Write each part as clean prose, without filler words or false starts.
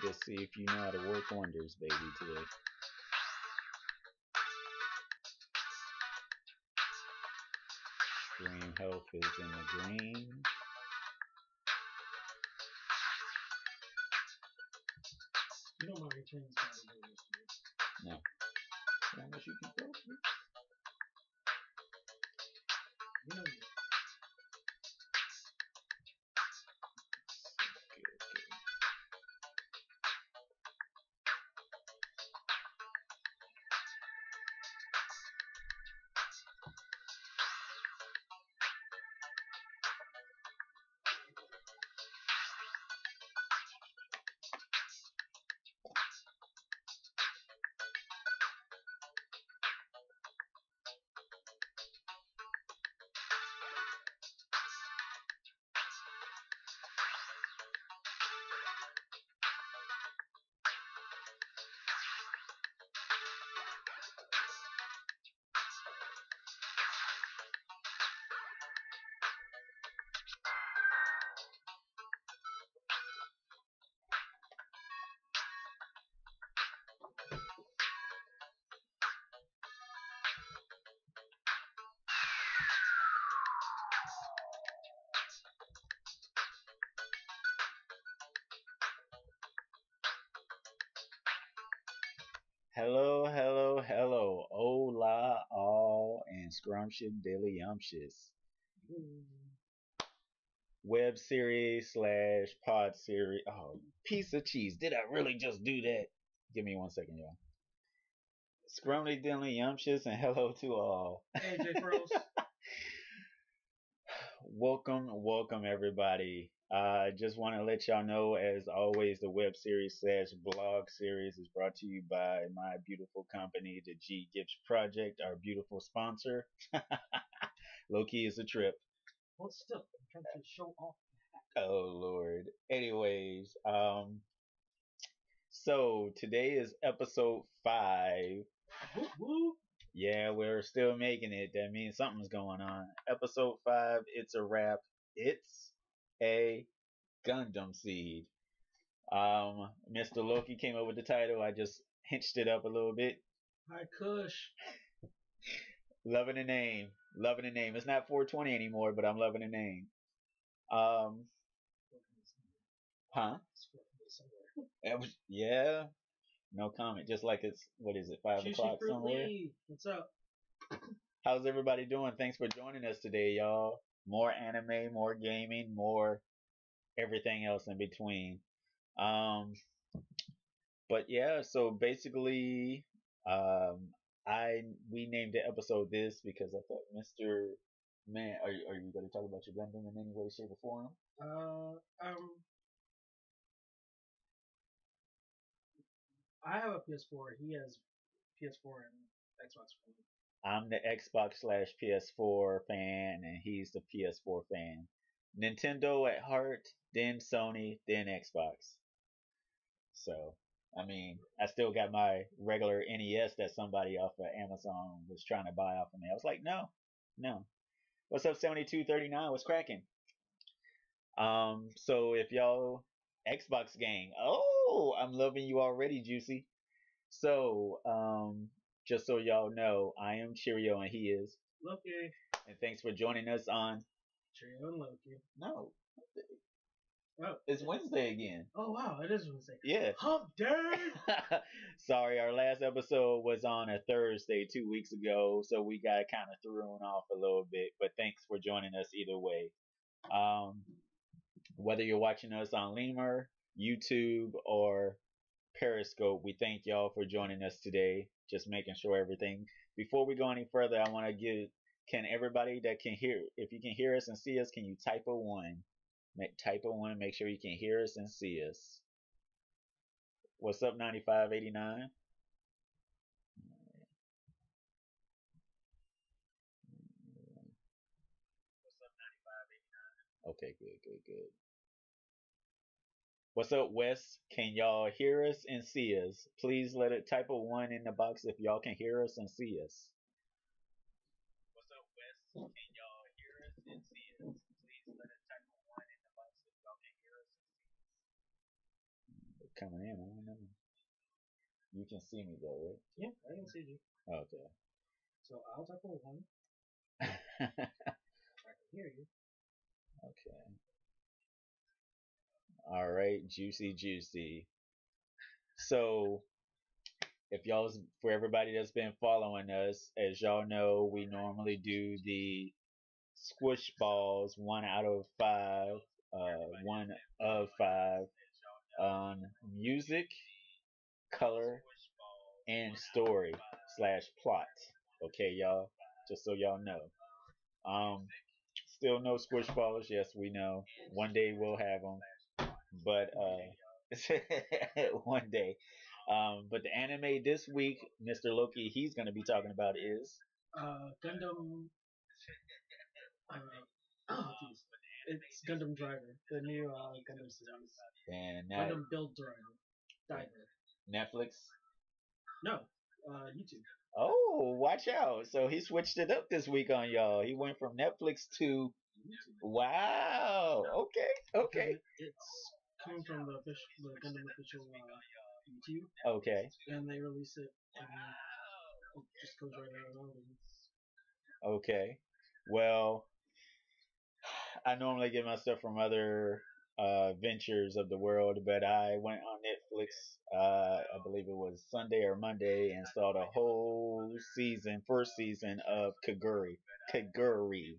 just see if you know how to work wonders, baby, today. Stream health is in the green. You know my returns probably go yesterday. No. How much you can throw? You know me. Hello, hello, hello. Hola, all, and scrumptious dilly umptious. Web series slash pod series. Oh, piece of cheese. Did I really just do that? Give me 1 second, y'all. Scrumptious dilly umptious, and hello to all. Hey, J. Froze. Welcome, everybody. I just want to let y'all know, as always, the web series slash blog series is brought to you by my beautiful company, the G Gibbs Project, our beautiful sponsor. Low key is a trip. Well, still, I'm trying to show off. Oh Lord. Anyways, so today is episode 5. Whoop, whoop. Yeah, we're still making it. That means something's going on. Episode 5, it's a wrap. It's a Gundam Seed. Mr. Loki came up with the title. I just hinched it up a little bit. Hi, Kush. Loving the name. Loving the name. It's not 420 anymore, but I'm loving the name. Huh? Yeah. No comment. Just like it's, what is it, 5 o'clock somewhere? What's up? How's everybody doing? Thanks for joining us today, y'all. More anime, more gaming, more everything else in between. But yeah, so basically, we named the episode this because I thought, Mr. Man, are you going to talk about your Gundam in any way, shape, or form? I have a PS4. He has PS4 and Xbox One. I'm the Xbox slash PS4 fan, and he's the PS4 fan. Nintendo at heart, then Sony, then Xbox. So, I mean, I still got my regular NES that somebody off of Amazon was trying to buy off of me. I was like, no. What's up, 7239? What's cracking? So if y'all Xbox gang, oh, I'm loving you already, Juicy. So, just so y'all know, I am Cheerio and he is Loki. And thanks for joining us on Cheerio and Loki. No. Oh, it's Wednesday again. Oh wow, it is Wednesday. Yeah. Hump day. Sorry, our last episode was on a Thursday 2 weeks ago, so we got kind of thrown off a little bit. But thanks for joining us either way. Whether you're watching us on Lemur, YouTube, or Periscope, we thank y'all for joining us today. Just making sure everything. Before we go any further, I want to can everybody that can hear, if you can hear us and see us, can you type a 1? Type a 1, make sure you can hear us and see us. What's up, 9589? What's up, 9589? Okay, good. What's up, Wes? Can y'all hear us and see us? Please let it type a 1 in the box if y'all can hear us and see us. What's up, Wes? Can y'all hear us and see us? Please let it type a 1 in the box if y'all can hear us and see us. coming in. I don't know. You can see me though, Yeah, I can see you. right? So I'll type a one. Okay. I can hear you. Okay. All right. Juicy, juicy. So, if y'all, for everybody that's been following us, as y'all know, we normally do the squish balls, 1 out of 5, 1 of 5 on music, color, and story slash plot. Okay, y'all. Just so y'all know. Um, Still no squish balls. Yes, we know. One day we'll have them, but one day. But the anime this week, Mr. Loki, he's gonna be talking about is Gundam. I mean, oh jeez, it's Gundam Driver, the new Gundam series. and that Gundam Build Driver. Diver. Netflix. No, YouTube. Oh, watch out! So he switched it up this week on y'all. He went from Netflix to YouTube. wow. Okay, Because okay, it's coming from the Gundam official YouTube, okay, and they release it, and it just goes right out of okay. Well, I normally get my stuff from other ventures of the world, but I went on Netflix. I believe it was Sunday or Monday, and saw the whole season, first season of Kaguri. Kaguri.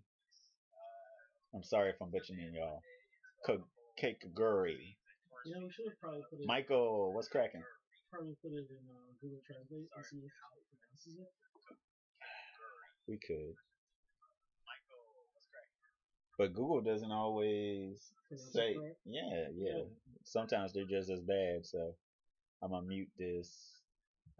I'm sorry if I'm butchering y'all. Kaguri. You know, we should have probably put it. Michael, what's cracking? Probably put it in Google Translate and see how it pronounces it. We could. But Google doesn't always say, yeah. Sometimes they're just as bad. So I'm gonna mute this.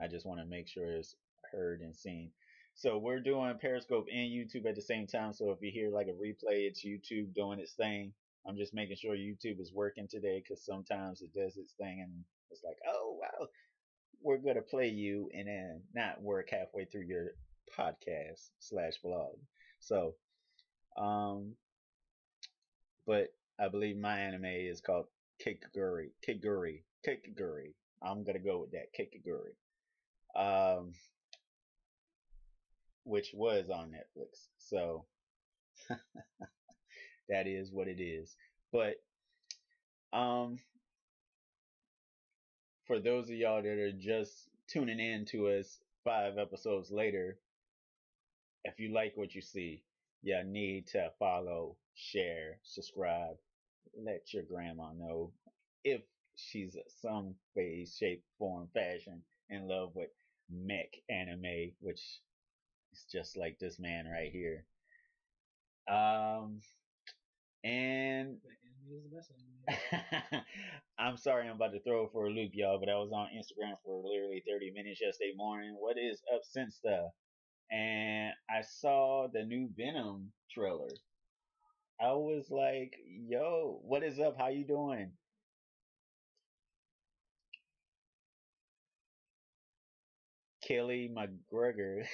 I just want to make sure it's heard and seen. So we're doing Periscope and YouTube at the same time. So if you hear like a replay, it's YouTube doing its thing. I'm just making sure YouTube is working today because sometimes it does its thing and it's like, oh wow, we're gonna play you and then not work halfway through your podcast slash vlog. So, um, but I believe my anime is called Kikaguri. Kikaguri. Kikaguri. I'm gonna go with that. Kikaguri. Um, which was on Netflix. So that is what it is. But um, for those of y'all that are just tuning in to us 5 episodes later, if you like what you see, you need to follow, share, subscribe, let your grandma know if she's some way, shape, form, fashion in love with mech anime, which is just like this man right here. And I'm sorry I'm about to throw it for a loop, y'all, but I was on Instagram for literally 30 minutes yesterday morning. What is up since the? And I saw the new Venom trailer. I was like, yo, what is up? How you doing? Kelly McGregor.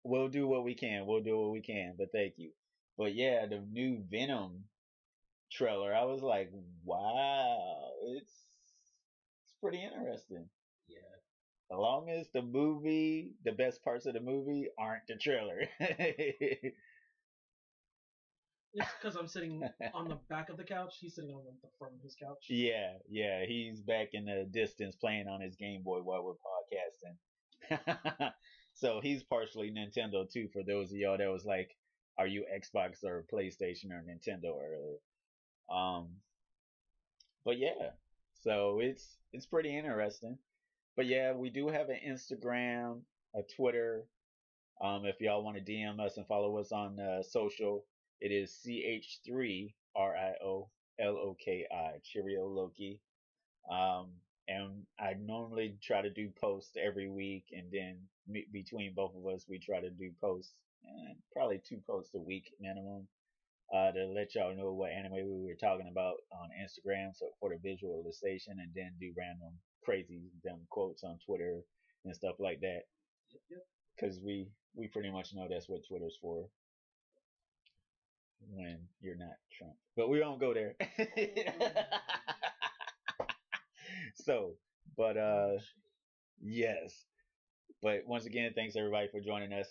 We'll do what we can. We'll do what we can. But thank you. But yeah, the new Venom trailer. I was like, wow, it's pretty interesting. Yeah. As long as the movie, the best parts of the movie aren't the trailer. It's because I'm sitting on the back of the couch. He's sitting on the front of his couch. Yeah, he's back in the distance playing on his Game Boy while we're podcasting. So he's partially Nintendo too. For those of y'all that was like, are you Xbox or PlayStation or Nintendo earlier? Um, but yeah, so it's pretty interesting. But yeah, we do have an Instagram, a Twitter. If y'all want to DM us and follow us on social, it is CH3RIOLOKI, Cheerio Loki. And I normally try to do posts every week, and then between both of us, we try to do posts, and probably 2 posts a week minimum, to let y'all know what anime we were talking about on Instagram, so for the visualization, and then do random crazy dumb quotes on Twitter and stuff like that, Yep. because we pretty much know that's what Twitter's for when you're not Trump. But we don't go there. So, but yes. But once again, thanks everybody for joining us.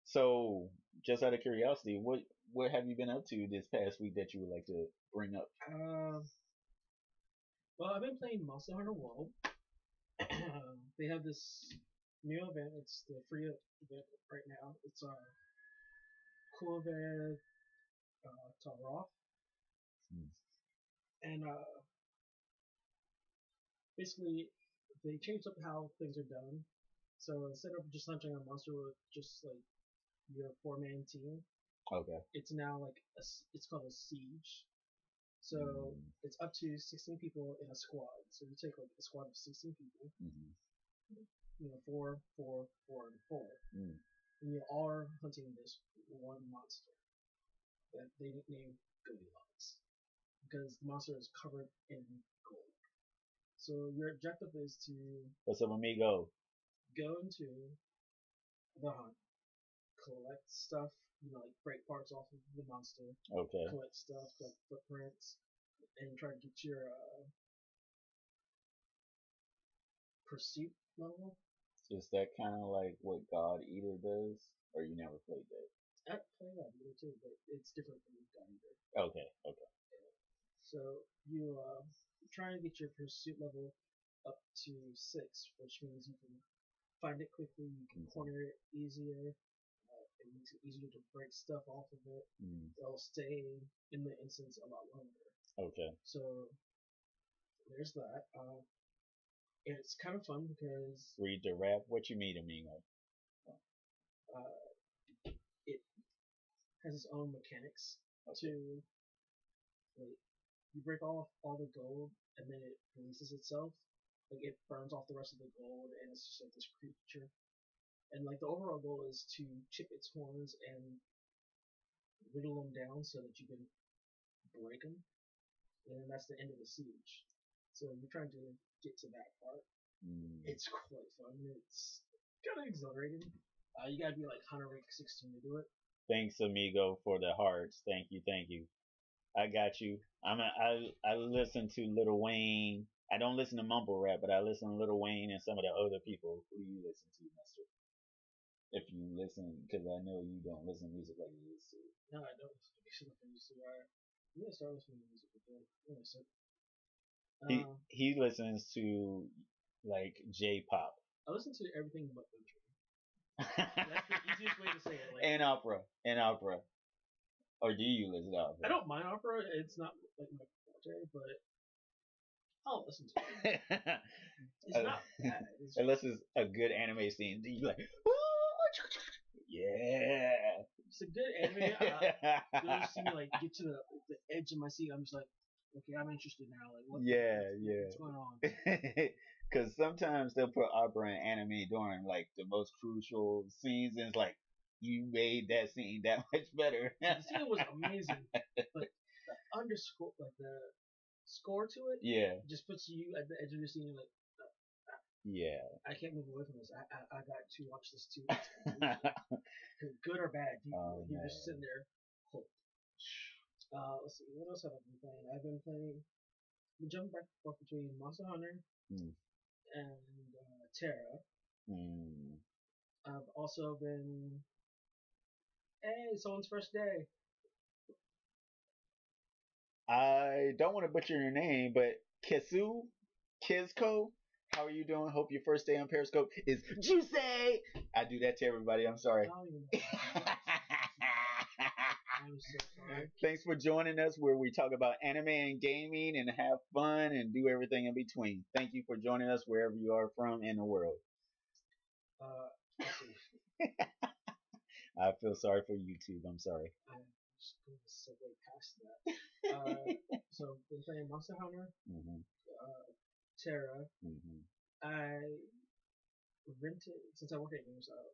So just out of curiosity, what have you been up to this past week that you would like to bring up? Um, well, I've been playing Monster Hunter World. They have this new event. It's the free event right now. It's Kulve Taroth, Hmm. and basically they changed up how things are done. So instead of just hunting a monster with just like your 4-man team, Okay. it's now like it's called a siege. So Mm-hmm. it's up to 16 people in a squad. So you take like a squad of 16 people, Mm-hmm. four, four, four, and four, Mm. and you all are hunting this one monster that they nicknamed Goldilocks because the monster is covered in gold. So your objective is to What's up, amigo? go into the hunt, collect stuff, like break parts off of the monster, Okay. collect stuff like footprints, and try to get your pursuit level. Is that kind of like what God Eater does, or you never played that? I play that either too, but it's different from Gun Eater. Okay. Okay. So you try and get your pursuit level up to 6, which means you can find it quickly, you can corner it easier, it makes it easier to break stuff off of it. Mm. It'll stay in the instance a lot longer. Okay. So there's that. It's kind of fun because Read the rap. What you mean, amigo? it has its own mechanics to like you break off all the gold and then it releases itself. Like it burns off the rest of the gold and it's just like this creature. And like the overall goal is to chip its horns and whittle them down so that you can break them. And then that's the end of the siege. So you're trying to get to that part. Mm. It's quite fun. It's kind of exhilarating. You gotta be like Hunter rank 16 to do it. Thanks, amigo, for the hearts. Thank you. Thank you. I got you. I listen to Lil Wayne. I don't listen to mumble rap, but I listen to Lil Wayne and some of the other people. Who do you listen to, Mister? If you listen, because I know you don't listen to music like you used to. No, I don't listen to music like I used to. I'm gonna start listening to music again. He listens to like J-pop. I listen to everything but country. That's the easiest way to say it. Like, and opera. Or do you listen to opera? I don't mind opera. It's not like my forte, but I'll listen to it. It's not bad. Unless it's a good anime scene, you like, yeah. It's a good anime. You'll see me like get to the edge of my seat. I'm just like, okay, I'm interested now. Like, what's going on? Because sometimes they'll put opera and anime during like the most crucial scenes, and it's like you made that scene that much better. The scene was amazing, but the underscore, like the score to it, just puts you at the edge of your scene. Like, yeah, I can't move away from this. I got to watch this too. Good or bad, you're just sitting there. Cold. Let's see, what else have I been playing? I've been jumping back and forth between Monster Hunter and Terra. I've also been. Hey, someone's first day. I don't want to butcher your name, but Kizco, how are you doing? Hope your first day on Periscope is juicy. I do that to everybody. I'm sorry. I'm so sorry. Thanks for joining us where we talk about anime and gaming and have fun and do everything in between. Thank you for joining us wherever you are from in the world. I feel sorry for YouTube. I'm sorry. I'm just going to segue past that. So, been playing Monster Hunter, Terra. I rented, since I work at GameStop,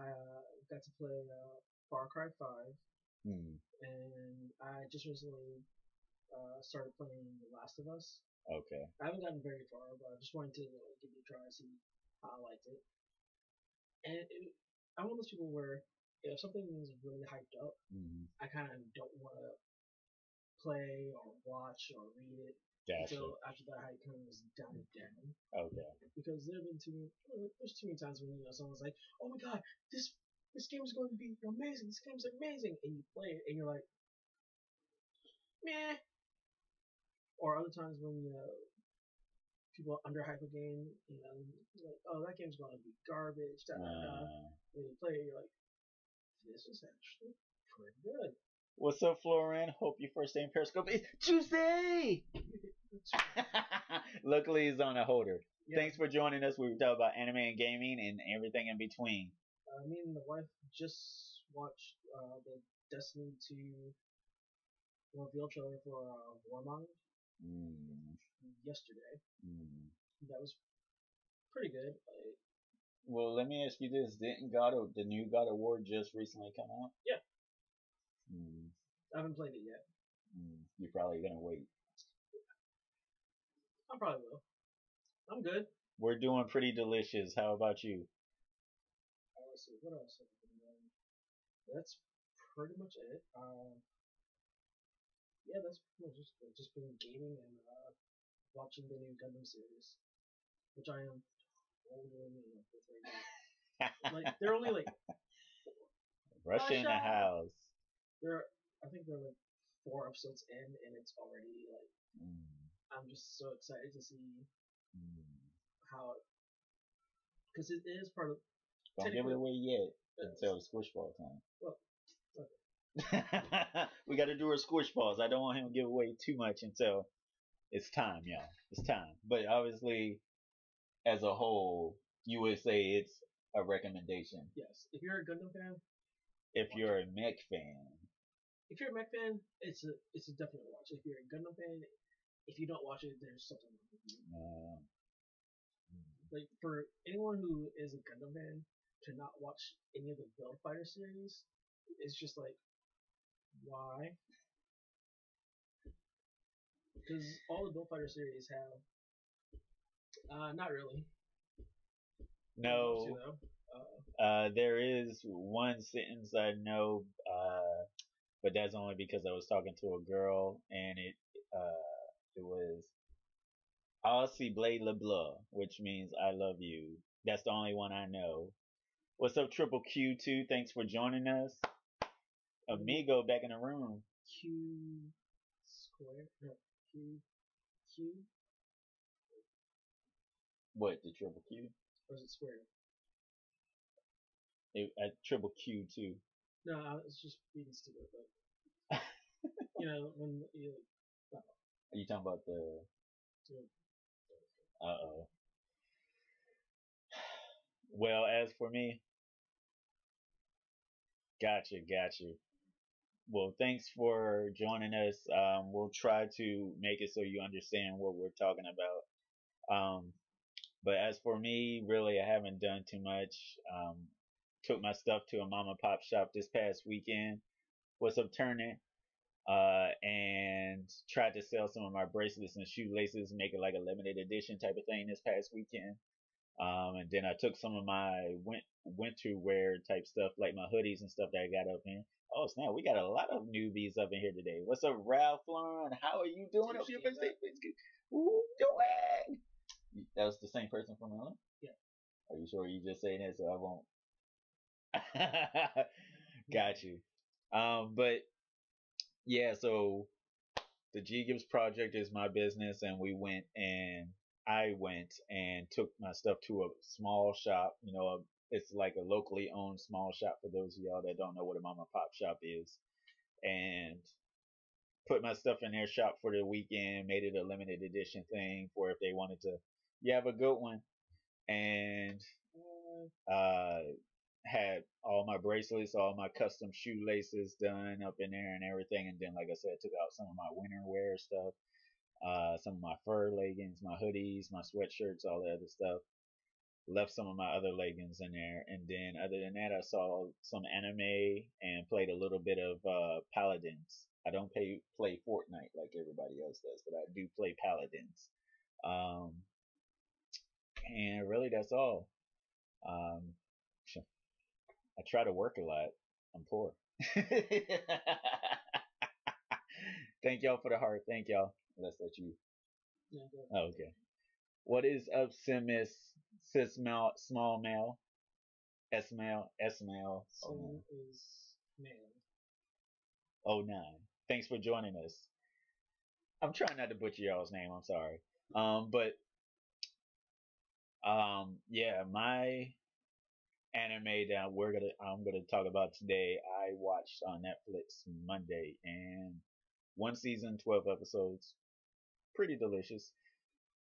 I got to play Far Cry 5. And I just recently started playing The Last of Us. Okay. I haven't gotten very far, but I just wanted to give it a try, see how I liked it. And I'm one of those people where if something is really hyped up, I kind of don't want to play or watch or read it. Gotcha. until after that hype kind of was died down. Okay. Because there's too many times when someone's like, oh my god, this game is going to be amazing, this game's amazing, and you play it and you're like, meh. Or other times when people underhype a game, like, oh, that game's going to be garbage, da da da. When you play it, you're like, this is actually pretty good. What's up, Florin? Hope your first day in Periscope is Tuesday. Luckily, he's on a holder. Yeah. Thanks for joining us. We were talking about anime and gaming and everything in between. Me and the wife just watched the Destiny 2 reveal trailer for Warmind yesterday. That was pretty good. Well, let me ask you this: didn't the new God of War just recently come out? Yeah. I haven't played it yet. You're probably gonna wait. I probably will. I'm good. We're doing pretty delicious. How about you? Let's see. What else have I been doing? That's pretty much it. Yeah, that's pretty much just been gaming and watching the new Gundam series, which I am totally in love with right now. Like they're only like Russia in the house. I think they're like 4 episodes in, and it's already like I'm just so excited to see how, because it is part of. Don't give it away yet until the squish ball time. Well, okay. We got to do our squish balls. I don't want him to give away too much until it's time, y'all. It's time. But obviously, as a whole, you would say it's a recommendation. Yes. If you're a Gundam fan. If you're a mech fan. If you're a mech fan, it's a definite watch. If you're a Gundam fan, if you don't watch it, there's something wrong with you. Like for anyone who is a Gundam fan to not watch any of the Build Fighter series, it's just like, why? Because all the Build Fighter series have, not really. No. There is one sentence I know, but that's only because I was talking to a girl, and it was Aussie Blade LeBlanc, which means I love you. That's the only one I know. What's up, Triple Q2? Thanks for joining us. Amigo back in the room. Q square? No, Q? What, the Triple Q? Or is it square? Triple Q2. No, I was just being stupid, but when you Are you talking about the? Uh-oh. Well, as for me, gotcha. Well, thanks for joining us. We'll try to make it so you understand what we're talking about. But as for me, really, I haven't done too much. Took my stuff to a mom and pop shop this past weekend. What's up, Turner? And tried to sell some of my bracelets and shoelaces, make it like a limited edition type of thing this past weekend. And then I took some of my winter wear type stuff, like my hoodies and stuff that I got up in. Oh snap, we got a lot of newbies up in here today. What's up, Ralph Lauren? How are you doing up here? Ooh, doing? That was the same person from Atlanta? Yeah. Are you sure you just saying that so I won't? Got you. But yeah, so the G Gibbs Project is my business, and I went and took my stuff to a small shop. It's like a locally owned small shop for those of y'all that don't know what a mom and pop shop is, and put my stuff in their shop for the weekend. Made it a limited edition thing for if they wanted to. You have a good one, and had all my bracelets, all my custom shoelaces done up in there and everything. And then, like I said, took out some of my winter wear stuff, some of my fur leggings, my hoodies, my sweatshirts, all that other stuff. Left some of my other leggings in there. And then other than that, I saw some anime and played a little bit of Paladins. I don't play Fortnite like everybody else does, but I do play Paladins. And really, that's all. I try to work a lot. I'm poor. Thank y'all for the heart. Thank y'all. Let's let you No, go Oh, ahead. okay. What is up, sis male, small male, S male, S male, oh Sim nine, is male. oh nine. Thanks for joining us. I'm trying not to butcher y'all's name. I'm sorry. But yeah, my anime that I'm gonna talk about today. I watched on Netflix Monday, and one season, 12 episodes, pretty delicious.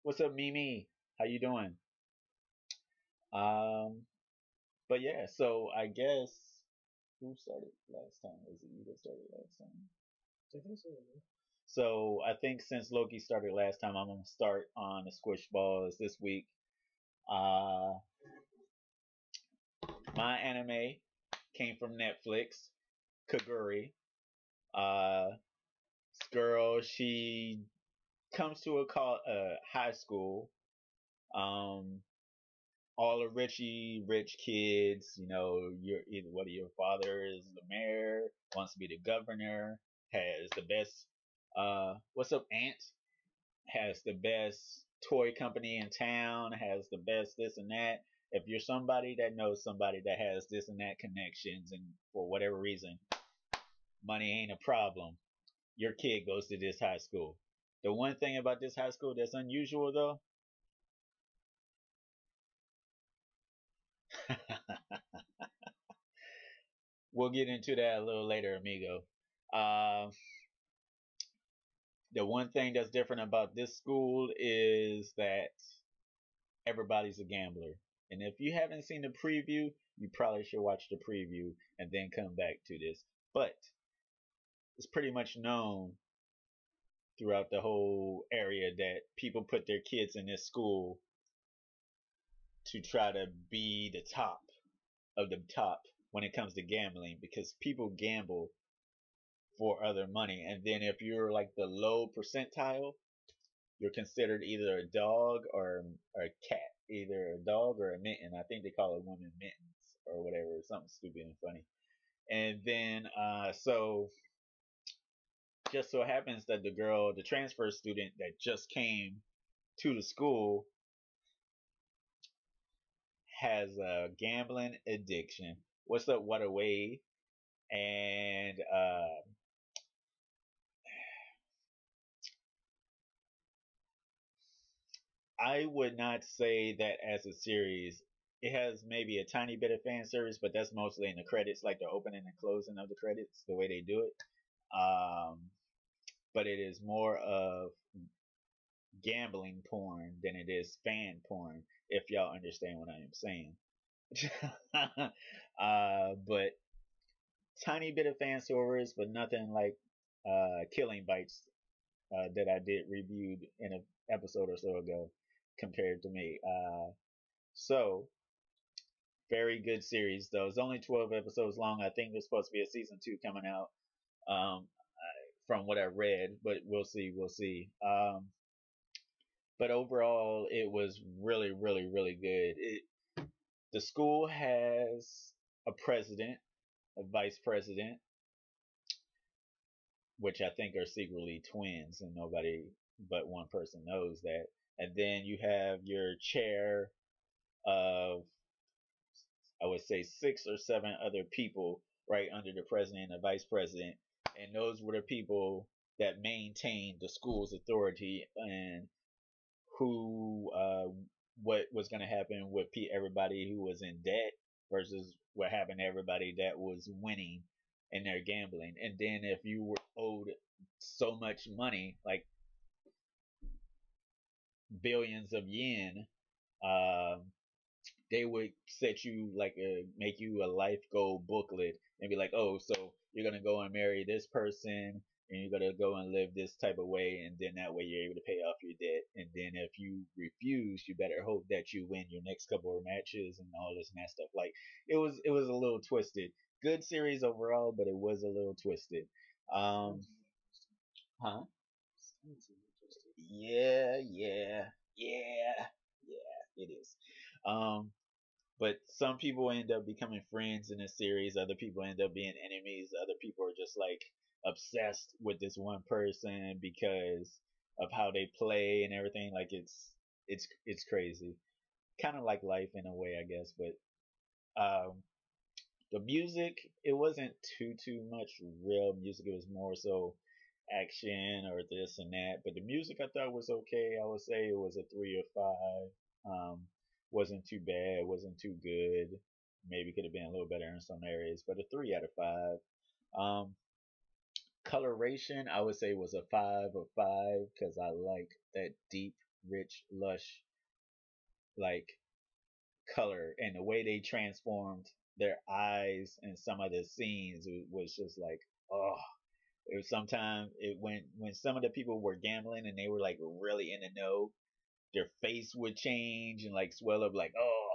What's up, Mimi? How you doing? Um, but yeah, so I guess who started last time? Was it you that started last time? I think so. So I think since Loki started last time, I'm gonna start on the Squish Balls this week. Uh, my anime came from Netflix, Kaguri. This girl, she comes to high school. Um, all the rich kids, you're either whether your father is the mayor, wants to be the governor, has the best what's up, Aunt? Has the best toy company in town, has the best this and that. If you're somebody that knows somebody that has this and that connections and for whatever reason, money ain't a problem, your kid goes to this high school. The one thing about this high school that's unusual though, we'll get into that a little later, amigo. Uh, the one thing that's different about this school is that everybody's a gambler. And if you haven't seen the preview, you probably should watch the preview and then come back to this. But it's pretty much known throughout the whole area that people put their kids in this school to try to be the top of the top when it comes to gambling because people gamble for other money. And then if you're like the low percentile, you're considered either a dog or a cat, either a dog or a mitten. I think they call it women mittens or whatever, something stupid and funny. And then so just so happens that the transfer student that just came to the school, has a gambling addiction. What's up, what away? And I would not say that as a series. It has maybe a tiny bit of fan service, but that's mostly in the credits, like the opening and closing of the credits, the way they do it. Um, but it is more of gambling porn than it is fan porn, if y'all understand what I am saying. But tiny bit of fan service, but nothing like Killing Bites that I did reviewed in an episode or so ago compared to me. So very good series though. It's only 12 episodes long. I think there's supposed to be a season two coming out. From what I read, but we'll see. We'll see. But overall, it was really, really, really good. The school has a president, a vice president, which I think are secretly twins, and nobody but one person knows that. And then you have your chair of, I would say, six or seven other people right under the president and the vice president. And those were the people that maintained the school's authority and who, what was going to happen with everybody who was in debt versus what happened to everybody that was winning in their gambling. And then if you were owed so much money, like billions of yen, um, they would set you like make you a life goal booklet and be like, oh, so you're gonna go and marry this person and you're gonna go and live this type of way, and then that way you're able to pay off your debt. And then if you refuse, you better hope that you win your next couple of matches and all this and that stuff. Like it was a little twisted. Good series overall, but it was a little twisted. Um, huh? Yeah, yeah, yeah, yeah. It is. Um, but some people end up becoming friends in this series. Other people end up being enemies. Other people are just like obsessed with this one person because of how they play and everything. Like it's crazy. Kind of like life in a way, I guess. But the music, it wasn't too much real music. It was more so action or this and that. But the music I thought was okay. I would say it was a 3 or 5. Wasn't too bad. Wasn't too good. Maybe could have been a little better in some areas, but a 3 out of 5. Um, Coloration, I would say was a 5 of 5 because I like that deep, rich, lush like color and the way they transformed their eyes in some of the scenes was just like, oh, it was sometimes it when some of the people were gambling and they were like really in the know, their face would change and like swell up like, oh,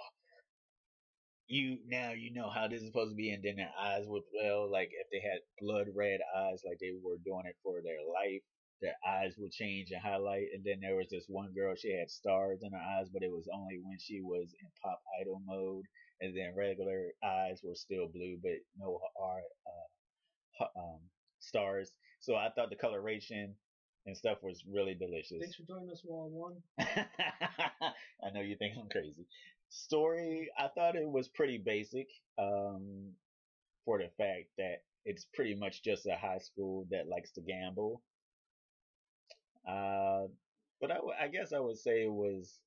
you know how this is supposed to be, and then their eyes would, well, like if they had blood red eyes like they were doing it for their life, their eyes would change and highlight. And then there was this one girl, she had stars in her eyes, but it was only when she was in pop idol mode, and then regular eyes were still blue but no stars. So I thought the coloration and stuff was really delicious. Thanks for joining us, Wall One. I know you think I'm crazy. Story, I thought it was pretty basic, um, for the fact that it's pretty much just a high school that likes to gamble. Uh, but I guess I would say it was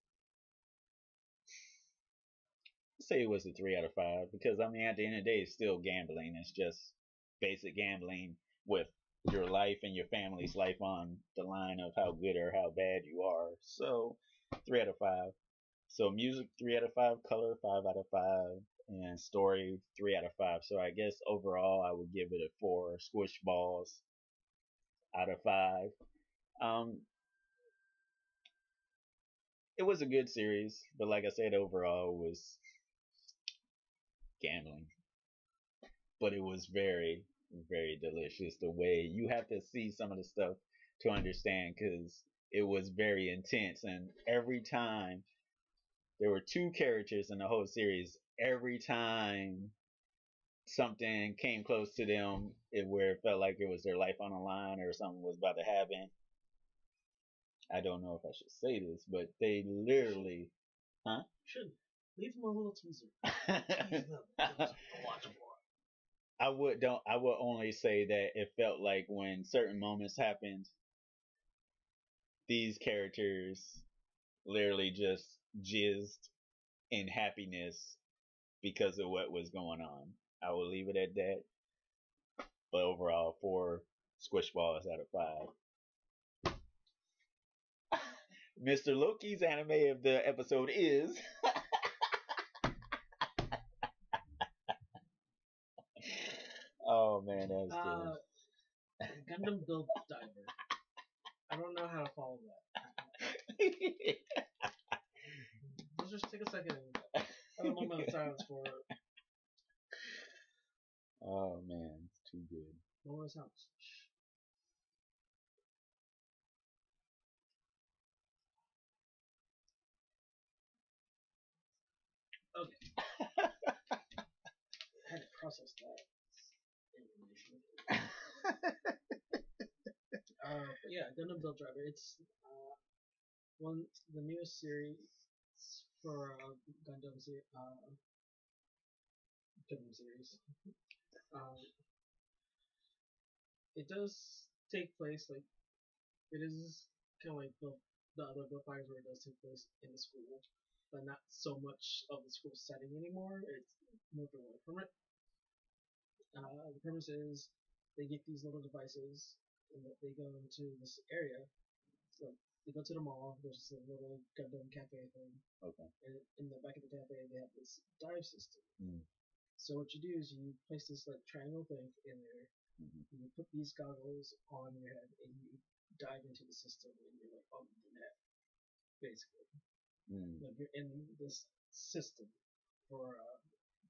a 3 out of 5 because I mean at the end of the day it's still gambling. It's just basic gambling with your life and your family's life on the line of how good or how bad you are. So 3 out of 5. So music 3 out of 5, color 5 out of 5, and story 3 out of 5. So I guess overall I would give it a 4 squish balls out of 5. Um, it was a good series, but like I said, overall it was gambling. But it was very, very delicious. The way you have to see some of the stuff to understand because it was very intense, and every time there were 2 characters in the whole series. Every time something came close to them, where it felt like it was their life on the line or something was about to happen. I don't know if I should say this, but they literally, huh? Should leave them a little teaser. Tease them. Watch them. I would only say that it felt like when certain moments happened, these characters literally just jizzed in happiness because of what was going on. I will leave it at that. But overall, 4 squish balls out of 5. Mr. Loki's anime of the episode is oh man, that's good. Gundam Build Diver. I don't know how to follow that. Let's just take a second and have a moment of silence for it. Oh man, it's too good. Moment of silence. Okay. I had to process that information. But yeah, Gundam Build Driver. It's the newest series for Gundam series. Um, it does take place like it is kind of like the other Build Fighters where it does take place in the school, but not so much of the school setting anymore. It's moved away from it. The premise is they get these little devices and they go into this area. Like they go to the mall. There's this little Gundam cafe thing. Okay. And in the back of the cafe, they have this dive system. Mm. So what you do is you place this like triangle thing in there. Mm-hmm. And you put these goggles on your head and you dive into the system and you're like on the net, basically. Like you're in this system for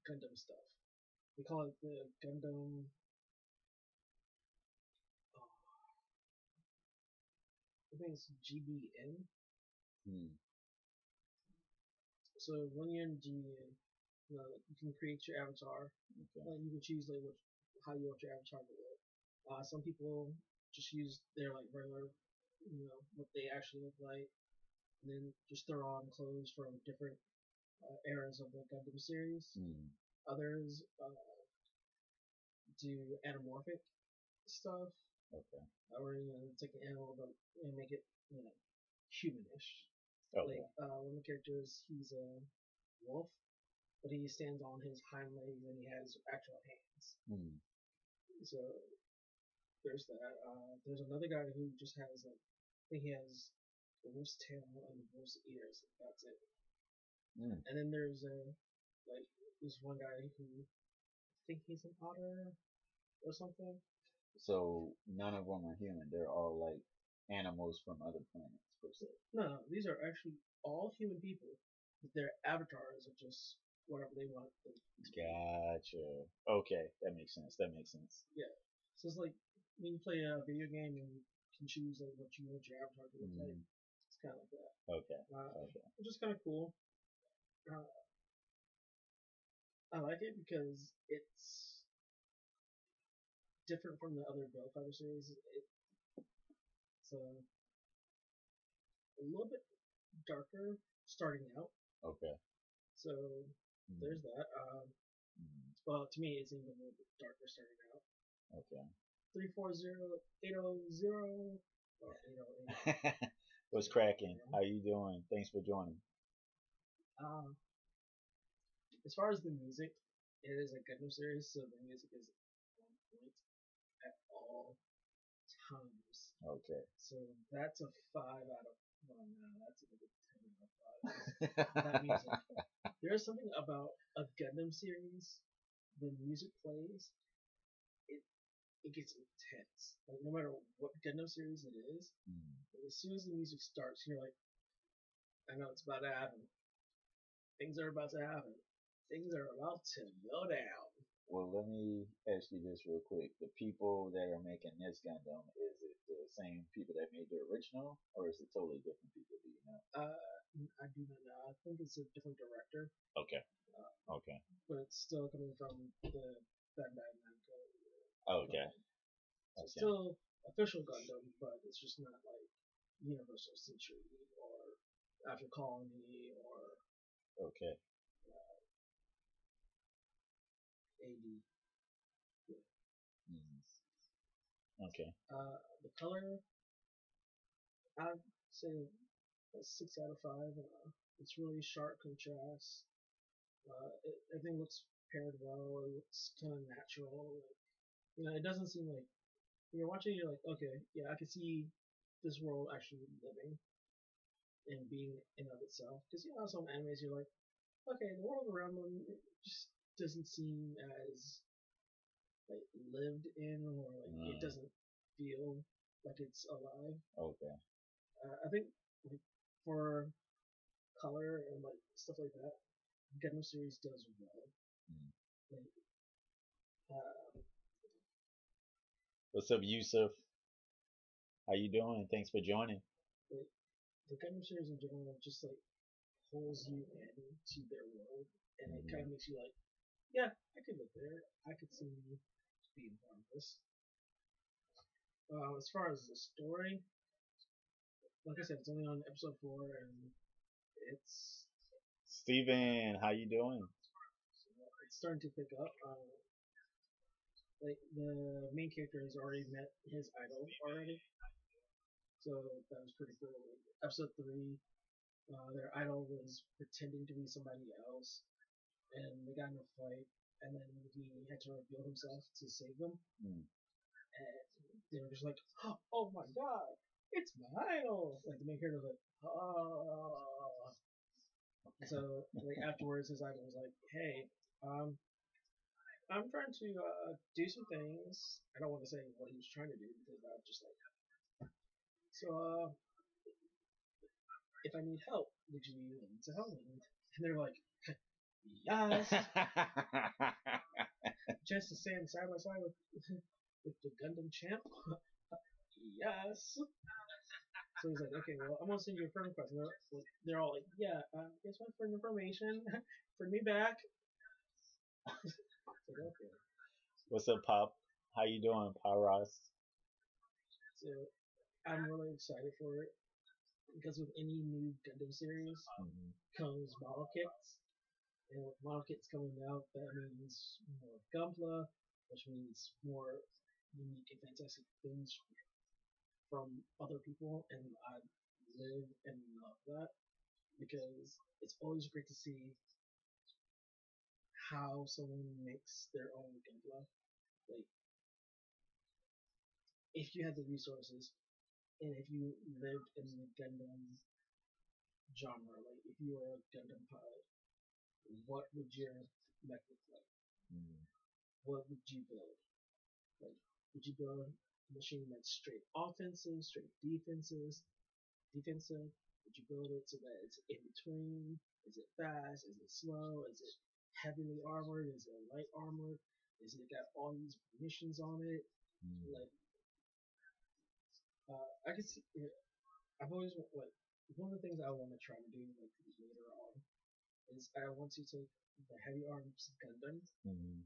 Gundam stuff. They call it the Gundam. I think it's GBN. So when you're in GBN, you can create your avatar. Okay. You can choose like how you want your avatar to look. Some people just use their like regular what they actually look like, and then just throw on clothes from different eras of the Gundam series. Mm. Others do anamorphic stuff, Okay. where take an animal but make it humanish. Okay. Like one of the characters, he's a wolf, but he stands on his hind legs and he has actual hands. Mm. So there's that. There's another guy who just has I think he has a wolf's tail and wolf's ears. That's it. Mm. And then there's this one guy who I think he's an otter or something. So none of them are human. They're all like animals from other planets, per se. No, these are actually all human people. Their avatars are just whatever they want. Gotcha. Okay, that makes sense. That makes sense. Yeah. So it's like when you play a video game and you can choose like what you want your avatar to look like. It's kind of like that. Okay. Okay. Which is kind of cool. I like it because it's different from the other Fighter series. It's a little bit darker starting out. Okay. So there's that. Well, to me, it's even a little bit darker starting out. Okay. 340-800 or 808. What's cracking? How you doing? Thanks for joining. As far as the music, it is a Gundam series, so the music is on point at all times. Okay. So that's a 5 out of. Well, no, that's a good 10 out of 5. That music. There's something about a Gundam series when music plays, it gets intense. Like no matter what Gundam series it is, as soon as the music starts, you're like, I know it's about to happen. Things are about to happen. Things are about to go down. Well, let me ask you this real quick. The people that are making this Gundam, is it the same people that made the original, or is it totally different people? Do you know? I do not know. I think it's a different director. Okay. Okay. But it's still coming from the Bandai Namco. Okay. So it's still official Gundam, but it's just not like Universal Century or After Colony or okay. AD. Yeah. Okay. The color, I'd say a 6 out of 5. It's really sharp contrast. Everything looks paired well. It looks kind of natural. Like, it doesn't seem like when you're watching, you're like, okay, yeah, I can see this world actually living and being in of itself. Because some animes you're like, okay, the world around them just doesn't seem as like lived in, or like it doesn't feel like it's alive. Okay. I think like, for color and like stuff like that, Gundam series does well. Like, what's up, Yusuf? How you doing? Thanks for joining. Like, the Gundam series in general just like pulls you into their world, and it kind of makes you like, yeah, I could live there. I could see being part of this. As far as the story, like I said, it's only on episode 4, and it's Steven, how you doing? It's starting to pick up. Like the main character has already met his idol already, so that was pretty cool. Episode 3, their idol was pretending to be somebody else, and they got in a fight, and then he had to reveal himself to save them. And they were just like, "Oh my god, it's my idol!" Like the main character was like, "Oh." So like afterwards, his idol was like, "Hey, I'm trying to do some things. I don't want to say what he was trying to do because I'm just like, so if I need help, would you be willing to help me?" And they're like, yes. Chance to stand side by side with the Gundam champ. Yes. So he's like, okay, well, I'm gonna send you a friend request. And they're all like, yeah, here's my friend information. Friend me back. Like, okay. What's up, Pop? How you doing, Paras? So I'm really excited for it because with any new Gundam series Hmm. comes model kits, and with model kits coming out, that means more Gunpla, which means more unique and fantastic things from other people, and I live and love that because it's always great to see how someone makes their own Gunpla. Like, if you had the resources and if you lived in the Gundam genre, like if you were a Gundam pilot, what would your mech look like? Hmm. What would you build? Like, would you build a machine that's straight offensive, straight defensive? Would you build it so that it's in between? Is it fast? Is it slow? Is it heavily armored? Is it light armored? Is it got all these munitions on it? Hmm. Like, I can see. I've always like one of the things I want to try to do like later on is I want to take the heavy arms Gundam Hmm.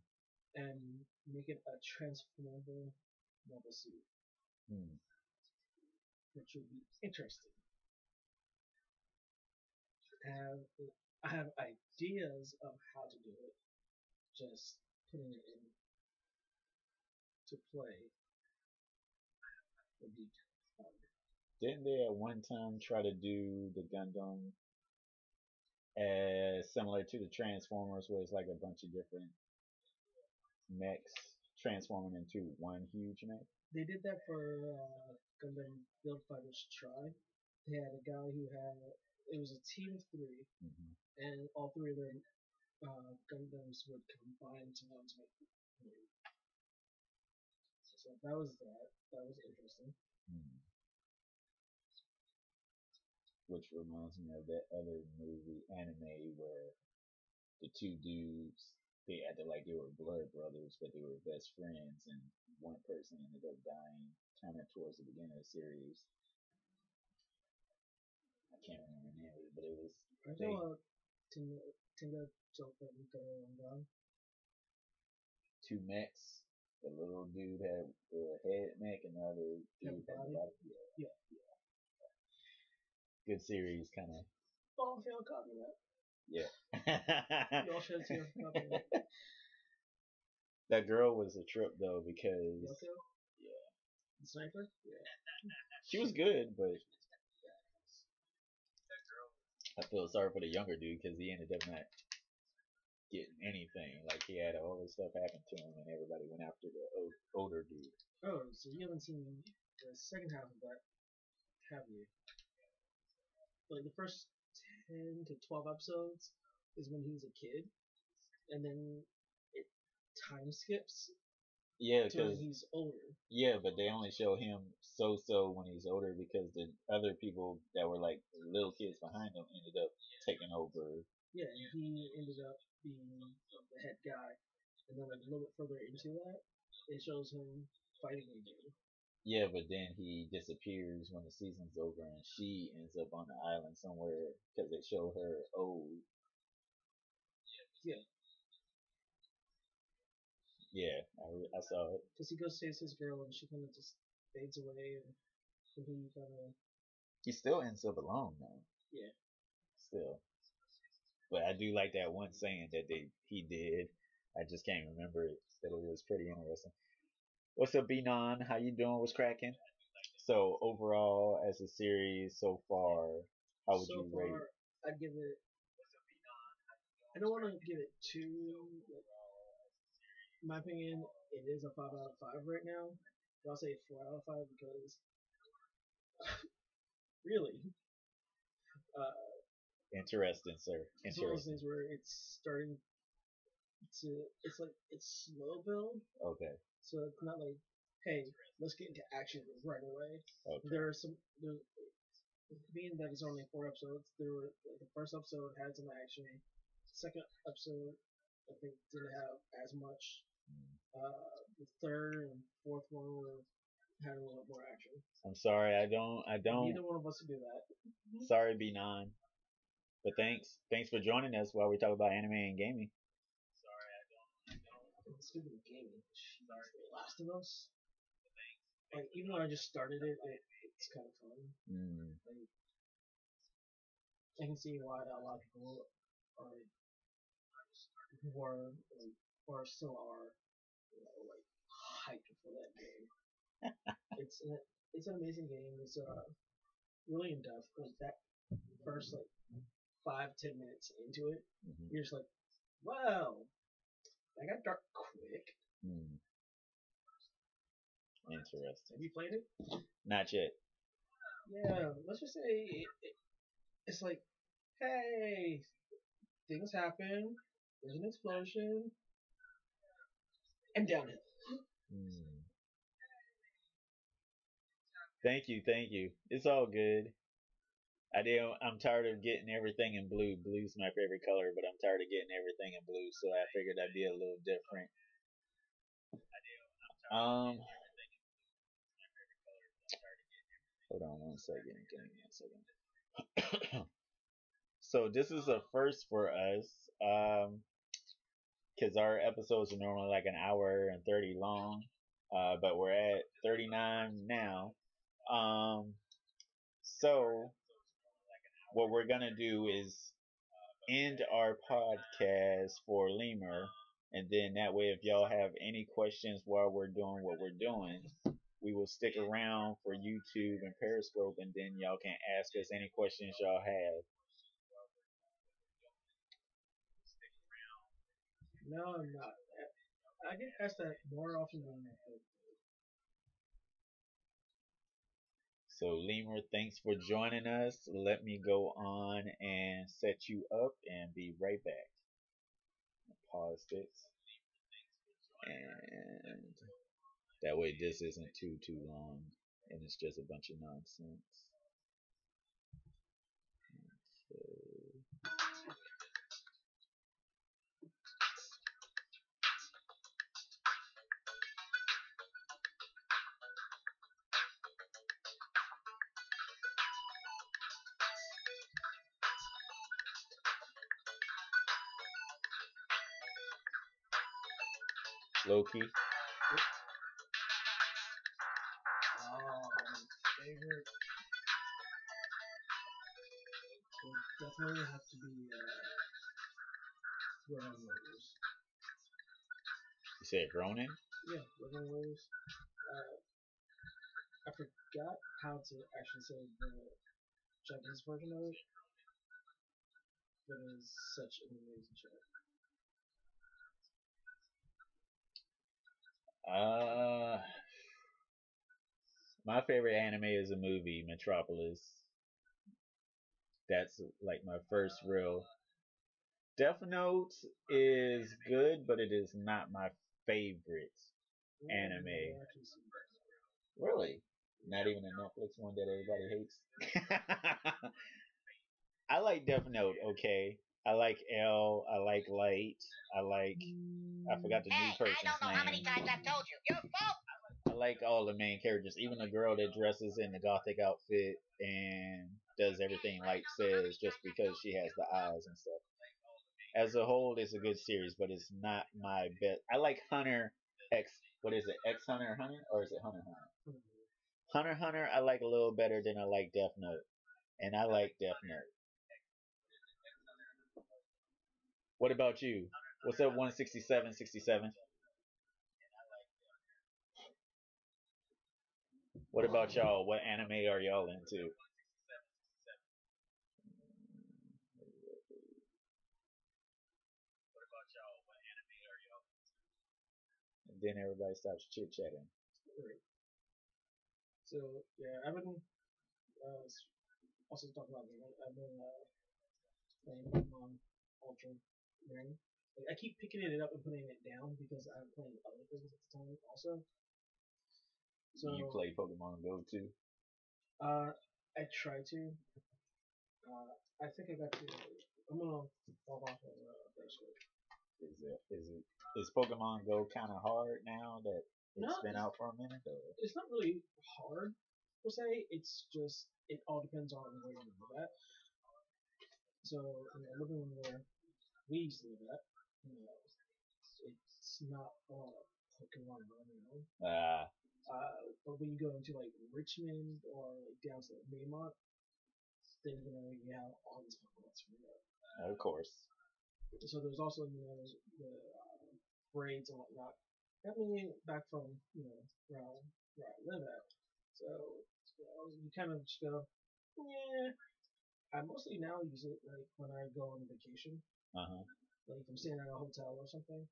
and make it a transformable mobile suit, Hmm. which would be interesting. Have I have ideas of how to do it, just putting it into play would be hard. Didn't they at one time try to do the Gundam as similar to the Transformers, where it's like a bunch of different mechs transforming into one huge mech? They did that for Gundam Build Fighters Try. They had a guy who had it was a team of three, Hmm. and all three of them Gundams would combine to one to make movie. So that was that. That was interesting. Hmm. Which reminds me of that other movie anime where the two dudes they acted like they were blood brothers, but they were best friends, and one person ended up dying kind of towards the beginning of the series. I can't remember the name of it, but it was I they know Tinga Joker and Gundam. two mechs. The little dude had the head mech, and the other dude had the Everybody. body. Yeah, Yeah. good series, kind of. Oh, fail copy that. Yeah. You all should see us copy that. That girl was a trip though because Yoko? yeah, The sniper? Yeah. she was good, but I feel sorry for the younger dude because he ended up not getting anything. Like he had all this stuff happen to him, and everybody went after the older dude. Oh, so you haven't seen the second half of that, have you? Like the first 10 to 12 episodes is when he's a kid, and then it time skips Yeah, to when because he's older. yeah, but they only show him so when he's older because the other people that were like little kids behind him ended up taking over. Yeah, and he ended up being the head guy. And then like a little bit further into that, it shows him fighting again. Yeah, but then he disappears when the season's over, and she ends up on the island somewhere because they show her old. Yeah, Yeah, I saw it. because he goes chase his girl and she kind of just fades away, and he kind of He still ends up alone though. yeah. Still, but I do like that one saying that he did. I just can't remember it. That it was pretty interesting. What's up, B-Non? How you doing? What's cracking? So overall, as a series so far, how would So you rate it? far, I'd give it. I don't want to give it too. Like, in my opinion, it is a 5 out of 5 right now. But I'll say 4 out of 5 because really, uh, Interesting, sir. it's one of those Interesting. things where it's starting to. It's like it's slow build, Okay. so it's not like, hey, let's get into action right away. Okay. There are some. There, being that it's only 4 episodes, there were like, the first episode had some action. Second episode, I think, didn't have as much. Mm. The third and fourth one were had a little bit more action. I'm sorry. I don't. Neither one of us do that. Sorry, B-Non. But thanks for joining us while we talk about anime and gaming. Speaking of gaming, Last of Us. like even though I just started it, it's kind of fun. Mm. Like I can see why a lot of people are were like, or still are, like hyped for that game. It's an it's an amazing game. It's really in depth. Like that first like 5-10 minutes into it, Mm-hmm. you're just like, wow, that got dark quick. Mm. Interesting. Have you played it? Not yet. Yeah, let's just say it's like, hey, things happen. There's an explosion and downhill. Mm. Thank you, thank you. It's all good. I'm tired of getting everything in blue. Blue's my favorite color, but I'm tired of getting everything in blue, so I figured I'd be a little different. Um, hold on one second. Give me 1 second. So this is a first for us, because our episodes are normally like an hour and 30 long, but we're at 39 now. Um, so what we're gonna do is end our podcast for Lemur, and then that way, if y'all have any questions while we're doing what we're doing, we will stick around for YouTube and Periscope, and then y'all can ask us any questions y'all have. No, I'm not. I get asked that more often than I think. So, Lemur, thanks for joining us. Let me go on and set you up and be right back. Pause this. And that way, this isn't too long, and it's just a bunch of nonsense. So, Loki. Favorite would definitely have to be Ronin Warriors. You said Ronin? Yeah, Ronin Warriors. I forgot how to actually say the Japanese version of it, but it is such an amazing show. Uh, my favorite anime is a movie, Metropolis. That's like my first real. Death Note is good, but it is not my favorite anime. I've actually seen that. Really? Not even a Netflix one that everybody hates? I like Death Note, okay. I like L. I like Light. I like. I forgot the new person's name. I don't know how many times I've told you. Your fault! I like all the main characters, even the girl that dresses in the gothic outfit and does everything Light says just because she has the eyes and stuff. As a whole, it's a good series, but it's not my best. I like Hunter X. What is it? X Hunter Hunter, or is it Hunter Hunter? Hunter Hunter. I like a little better than I like Death Note, and I like Death Note. What about you? What's up, 16767? What about y'all? What anime are y'all into? And then everybody stops chit chatting. So yeah, I've been also talking about gaming. I've been playing Pokemon Ultra Ring. Like, I keep picking it up and putting it down because I'm playing other things at the time also. So You play Pokemon Go too? I try to. I think I got to. I'm gonna fall off of Facebook. Is Pokemon Go kind of hard now that it's been out for a minute? Or? It's not really hard per se. It's just it all depends on where you live at. So living where we used to live at, it's not Pokemon running. But when you go into like Richmond or like down to like Maymont, they're gonna you have all these Pokemon from there. Of course. So there's also there's the raids and whatnot. I mean, back from around where I live at. So you kind of just go, yeah. I mostly now use it like when I go on vacation. Uh-huh. Like if I'm staying at a hotel or something,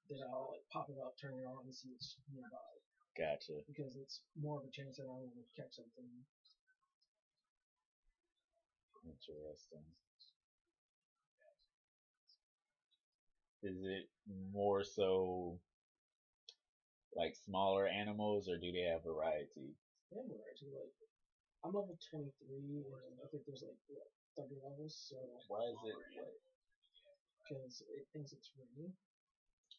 then I'll like pop it up, turn it on, and see what's nearby. Gotcha. Because it's more of a chance that I will catch something. Interesting. Is it more so like smaller animals, or do they have variety? Yeah, variety. Like I'm level 23, and I think there's like what 30 levels. So Why is it what? because it thinks it's raining.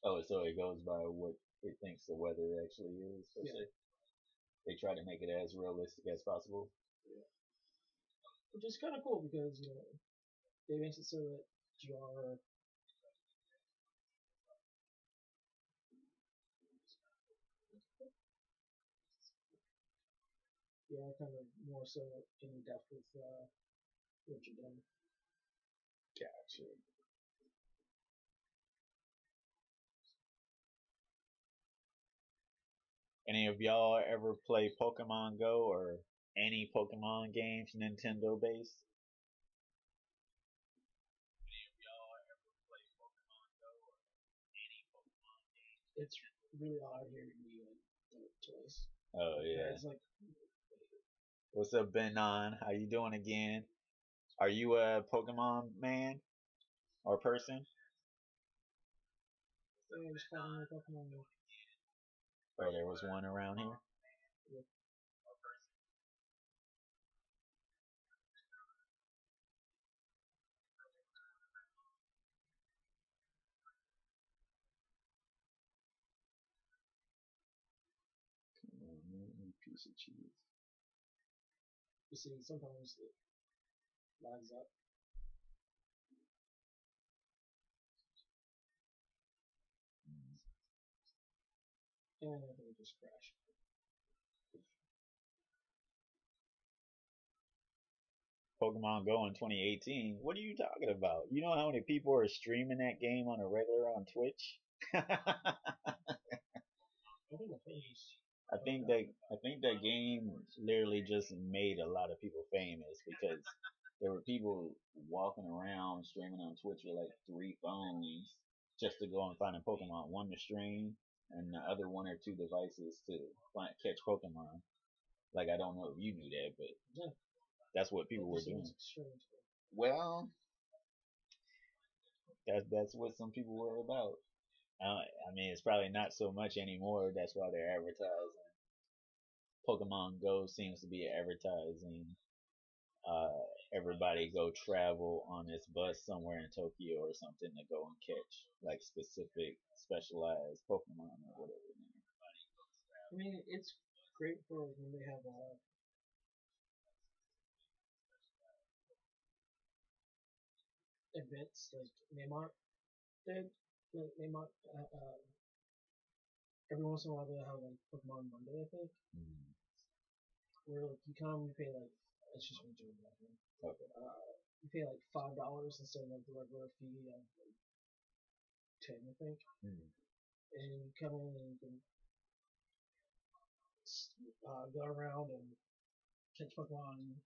Oh, so it goes by what it thinks the weather actually is, per Yeah. se. They try to make it as realistic as possible. Yeah. Which is kind of cool because they makes it so that you are kind of more so in depth with what you're doing. Gotcha. Any of y'all ever play Pokemon Go or any Pokemon games, Nintendo based? It's really odd hearing you like twice. Oh yeah. It's like What's up, Benon? How you doing again? Are you a Pokemon man or person? just calling like Pokemon. Oh, there was one around here. Yeah. Piece of cheese. You see, sometimes it lines up. And I think it just crashed. Pokemon Go in 2018. What are you talking about? You know how many people are streaming that game on a regular on Twitch? I think the face. I think that game literally just made a lot of people famous because there were people walking around streaming on Twitch with like 3 phones just to go and find a Pokemon, one to stream and the other 1 or 2 devices to catch Pokemon. Like I don't know if you knew that, but Yeah. that's what people were This doing. is strange. Well, that's what some people were about. I mean, it's probably not so much anymore. That's why they're advertising. Pokemon Go seems to be advertising uh, everybody go travel on this bus somewhere in Tokyo or something to go and catch like specific specialized Pokemon or whatever. I mean, it's great for when they have events like Neymar did. Like Neymar, every once in a while they'll have like Pokemon Monday, I think, Mm. where like you come, you pay like it's just one joke back then. Okay. You pay like $5 instead of like the regular fee of like 10, I think, Mm. and you come in and you can go around and catch Pokemon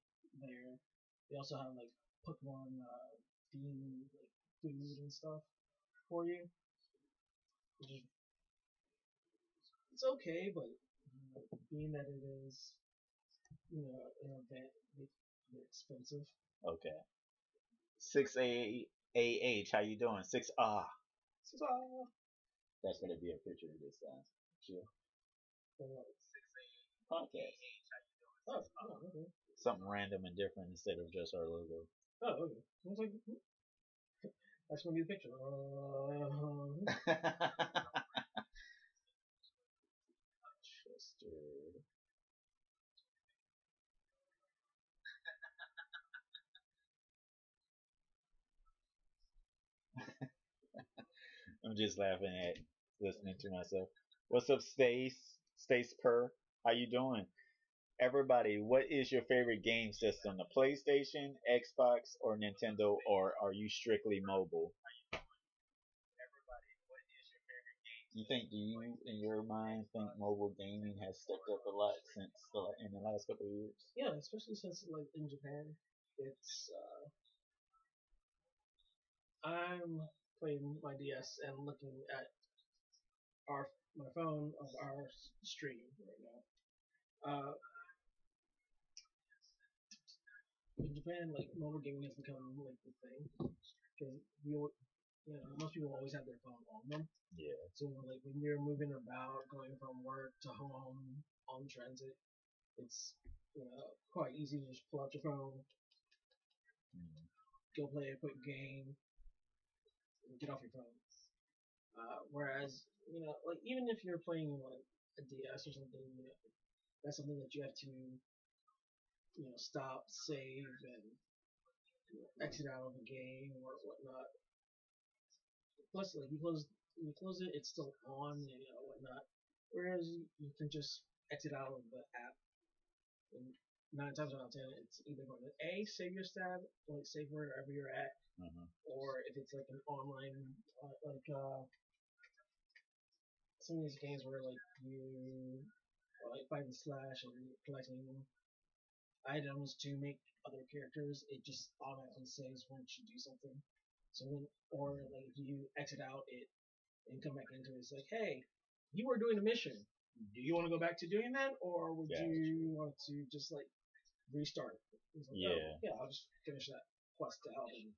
there. They also have like Pokemon themed like food and stuff for you, which is it's okay, but being that it is an event, they're expensive. Okay. 6AH, how you doing? 6 So, That's gonna be a picture of this time. Sure. like, Podcast. okay. Something random and different instead of just our logo. Oh, okay. I was like, that's gonna be a picture. Chester. I'm just laughing at listening to myself. What's up, Stace? Stace Purr. How you doing? Everybody, what is your favorite game system? The PlayStation, Xbox, or Nintendo, or are you strictly mobile? You think, do you, in your mind, think mobile gaming has stepped up a lot since in the last couple of years? Yeah, especially since like in Japan, it's I'm playing my DS and looking at our my phone of our stream right now. In Japan, like mobile gaming has become like the thing because most people always have their phone on them. Yeah. So like when you're moving about, going from work to home on transit, it's quite easy to just pull out your phone, Mm. go play a quick game, and get off your phone. Whereas like even if you're playing like a DS or something, that's something that you have to stop, save, and exit out of the game or whatnot. Plus, like you close it, it's still on, and whatnot. Whereas you can just exit out of the app, and 9 times out of 10, it's either going to save your stab, like save wherever you're at, or if it's like an online, some of these games where like you like fight and slash and collecting items to make other characters, it just automatically saves once you do something. So when or like if you exit out it and come back into it, it's like, hey, you were doing a mission. Do you want to go back to doing that, or would you want to just like restart? Like, yeah, I'll just finish that quest out and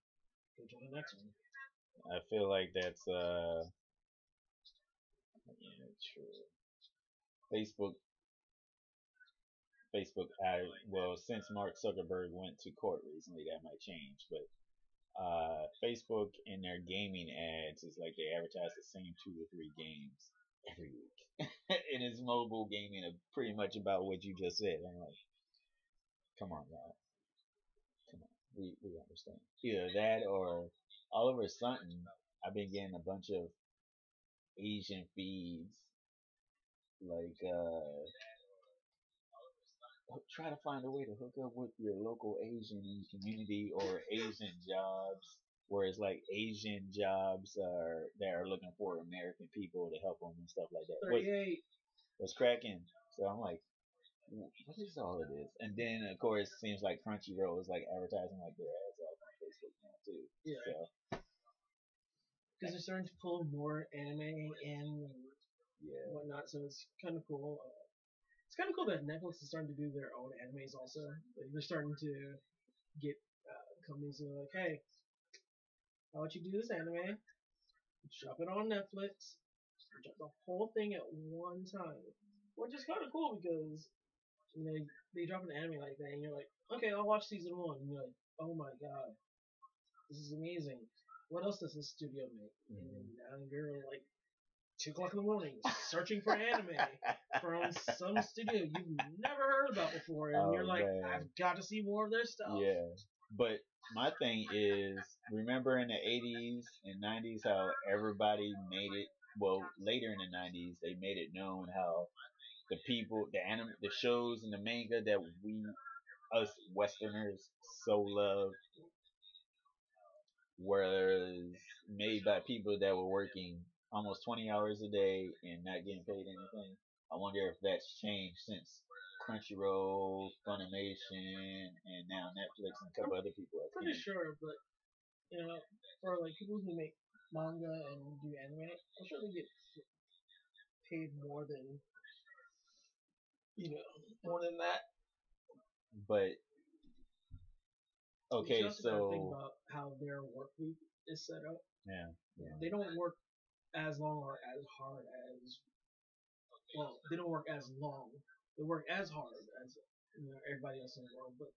go to the next one. I feel like that's yeah, true. Facebook well, since Mark Zuckerberg went to court recently, that might change. But Facebook in their gaming ads is like they advertise the same 2 or 3 games every week, and it's mobile gaming, pretty much about what you just said. I'm like, come on, guys, come on, we understand. Either that or Oliver Sutton. I've been getting a bunch of Asian feeds, like try to find a way to hook up with your local Asian community or Asian jobs, where it's like Asian jobs are that are looking for American people to help them and stuff like that. 38. What's cracking? So I'm like, what is all of this? And then of course, it seems like Crunchyroll is like advertising like their ads off on Facebook now too. Yeah. So because they're starting to pull more anime and whatnot, so it's kind of cool. It's kind of cool that Netflix is starting to do their own animes also. Like they're starting to get companies that are like, hey, how about you do this anime? Drop it on Netflix. Drop the whole thing at one time, which is kind of cool because they drop an anime like that, and you're like, okay, I'll watch season 1. And you're like, oh my god, this is amazing. What else does this studio make? And then now you're like 2 o'clock in the morning searching for anime from some studio you've never heard about before, and you're like, man, I've got to see more of their stuff. Yeah, but my thing is, remember in the 80s and 90s how everybody made it. Well, later in the 90s, they made it known how the people, the shows and the manga that us Westerners so love, was made by people that were working almost 20 hours a day and not getting paid anything. I wonder if that's changed since Crunchyroll, Funimation, and now Netflix and a couple other people. Pretty sure, but for like people who make manga and do anime, I'm sure they get paid more than more than that. But okay, you also gotta think about how their work week is set up. Yeah. They don't work as long or as hard as they don't work as long. They work as hard as everybody else in the world, but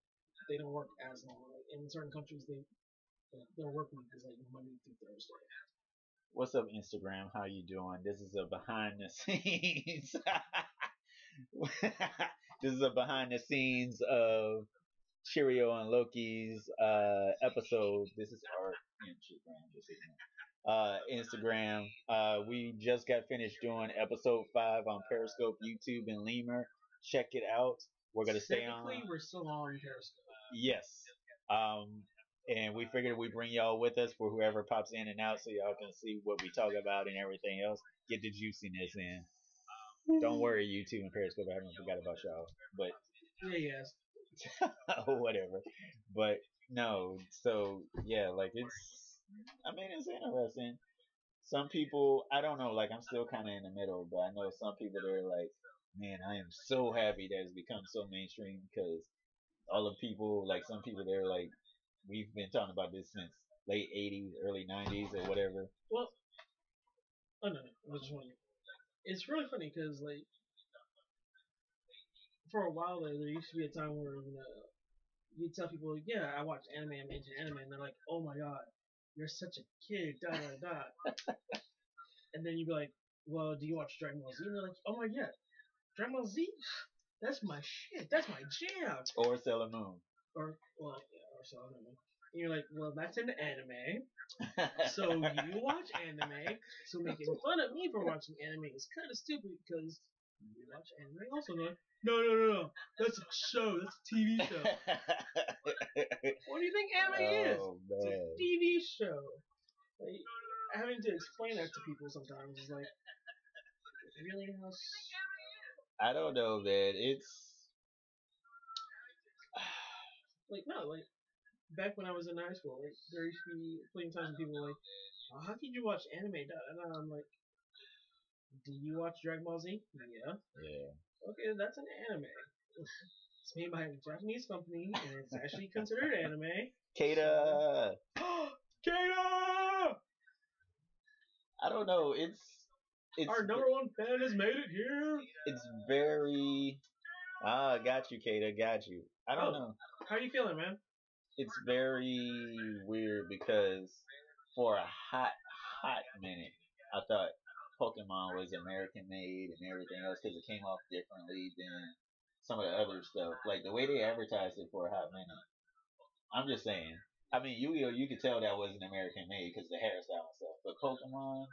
they don't work as long. Like in certain countries, their work week is like Monday through Thursday. What's up, Instagram? How you doing? This is a behind the scenes. This is a behind the scenes of Cheerio and Loki's episode. This is our Instagram. We just got finished doing episode 5 on Periscope, YouTube, and Lemur. check it out. We're gonna stay on. Technically, we're still on Periscope. Yes. And we figured we bring y'all with us for whoever pops in and out, so y'all can see what we talk about and everything else. Get the juiciness in. Don't worry, YouTube and Periscope. I haven't forgot about y'all, but Yes. whatever. But no, so yeah, like it's. I mean, it's interesting. Some people, I don't know. Like I'm still kind of in the middle, but I know some people that are like, man, I am so happy that it's become so mainstream because all the people, like some people, they're like, we've been talking about this since late '80s, early '90s, or whatever. Well, oh no, I just want. It's really funny because like for a while there used to be a time where you tell people, yeah, I watch anime, I'm into anime, and they're like, oh my god, you're such a kid, da da da. And then you'd be like, well, do you watch Dragon Ball Z? And they're like, oh my god, Dragon Ball Z? That's my shit. That's my jam. Or Sailor Moon. Or, well, yeah, or so, I don't know. And you're like, well, that's an anime. So you watch anime. So making fun of me for watching anime is kind of stupid because you watch anime also. Like, no. That's a show. That's a TV show. What do you think anime is? Man. It's a TV show. Like, having to explain that to people sometimes is like, really? I don't know, man. It's like no, like back when I was in high school, like there used to be plenty of times when people were like, oh, how could you watch anime? And I'm like, do you watch Dragon Ball Z? Yeah. Yeah. Okay, that's an anime. It's made by a Japanese company, and it's actually considered anime. Kata! Kata! I don't know. It's our number one fan has made it here. It's very. Got you, Kata. Got you. I don't know. How you feeling, man? It's very weird because for a hot minute, I thought Pokemon was American made and everything else because it came off differently than some of the other stuff. Like the way they advertised it for a hot minute. I'm just saying. I mean, Yu-Gi-Oh! You could tell that wasn't American made because the hairstyle and stuff. But Pokemon,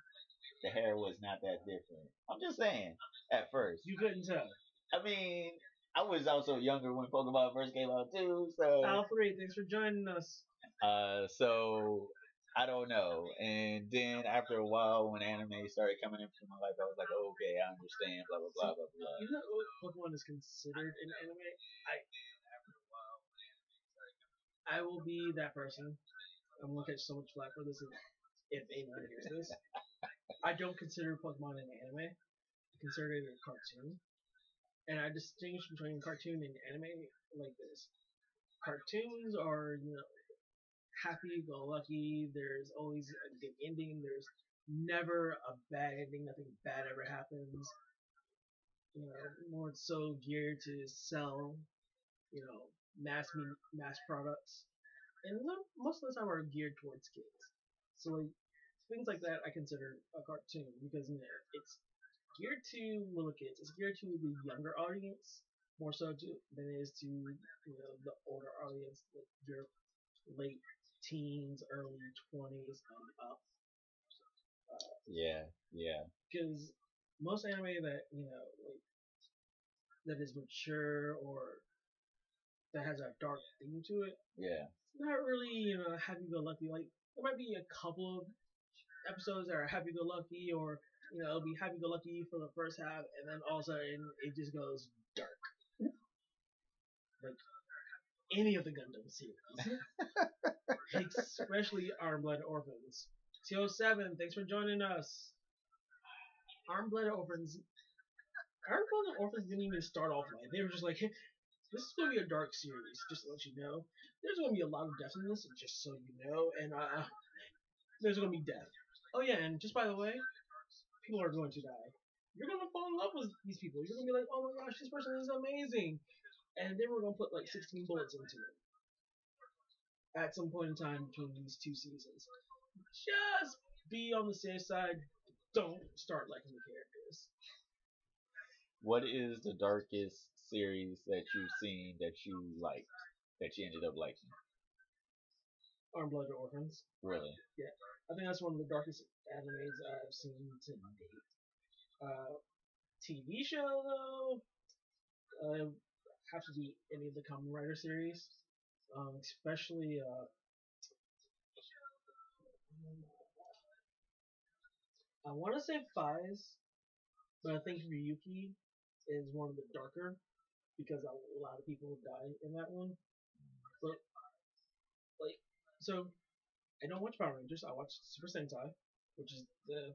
the hair was not that different. I'm just saying. At first, you couldn't tell. I mean, I was also younger when Pokemon first came out too. So Alfred, thanks for joining us. So I don't know. And then after a while, when anime started coming into my life, I was like, oh, okay, I understand. Blah blah blah blah blah. You know what Pokemon is considered in anime? I will be that person. I'm gonna catch so much flack for this if anyone hears this. I don't consider Pokemon an anime. I consider it a cartoon. And I distinguish between cartoon and anime like this. Cartoons are, happy-go-lucky. There's always a good ending. There's never a bad ending. Nothing bad ever happens. More so geared to sell, mass products, and most of the time are geared towards kids. So like things like that, I consider a cartoon because it's geared to little kids. It's geared to the younger audience more so than it is to the older audience, like your late teens, early 20s, and up. Yeah. Because most anime that like that is mature or that has a dark theme to it. Yeah. It's not really happy-go-lucky. Like there might be a couple of episodes that are happy-go-lucky, or it'll be happy-go-lucky for the first half, and then all of a sudden it just goes dark. Like any of the Gundam series, especially Arm Blood Orphans. TO7, thanks for joining us. Arm Blood Orphans didn't even start off right. They were just like, this is going to be a dark series, just to let you know. There's going to be a lot of death in this, just so you know, and there's going to be death. Oh yeah, and just by the way, people are going to die. You're going to fall in love with these people. You're going to be like, oh my gosh, this person is amazing. And then we're going to put like 16 bullets into it. At some point in time between these two seasons. Just be on the safe side. Don't start liking the characters. What is the darkest series that you've seen that you liked, that you ended up liking? Arm Blood Orphans. Really? Yeah. I think that's one of the darkest animes I've seen to date. TV show though, have to be any of the Kamen Rider series, especially I want to say Fies, but I think Ryuki is one of the darker because a lot of people die in that one. But like, so I don't watch Power Rangers. I watch Super Sentai, which is the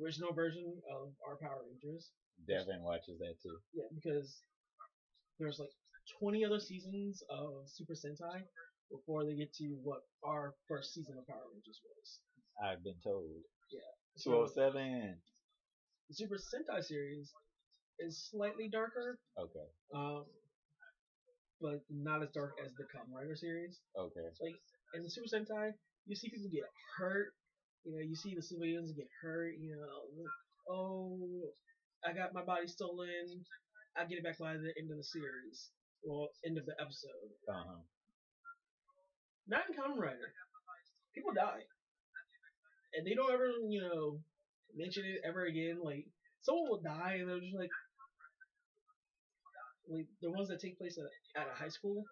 original version of our Power Rangers. Devin watches that too. Yeah, because there's like 20 other seasons of Super Sentai before they get to what our first season of Power Rangers was. I've been told. Yeah. So 207. the Super Sentai series is slightly darker, Okay. but not as dark as the Kamen Rider series. Okay. Like in the Super Sentai, you see people get hurt. You know, you see the civilians get hurt. You know, oh, I got my body stolen. I get it back by the end of the series. Well, end of the episode. Uh-huh. Not in Kamen Rider. People die. And they don't ever, mention it ever again. Like, someone will die and they're just like the ones that take place at a high school.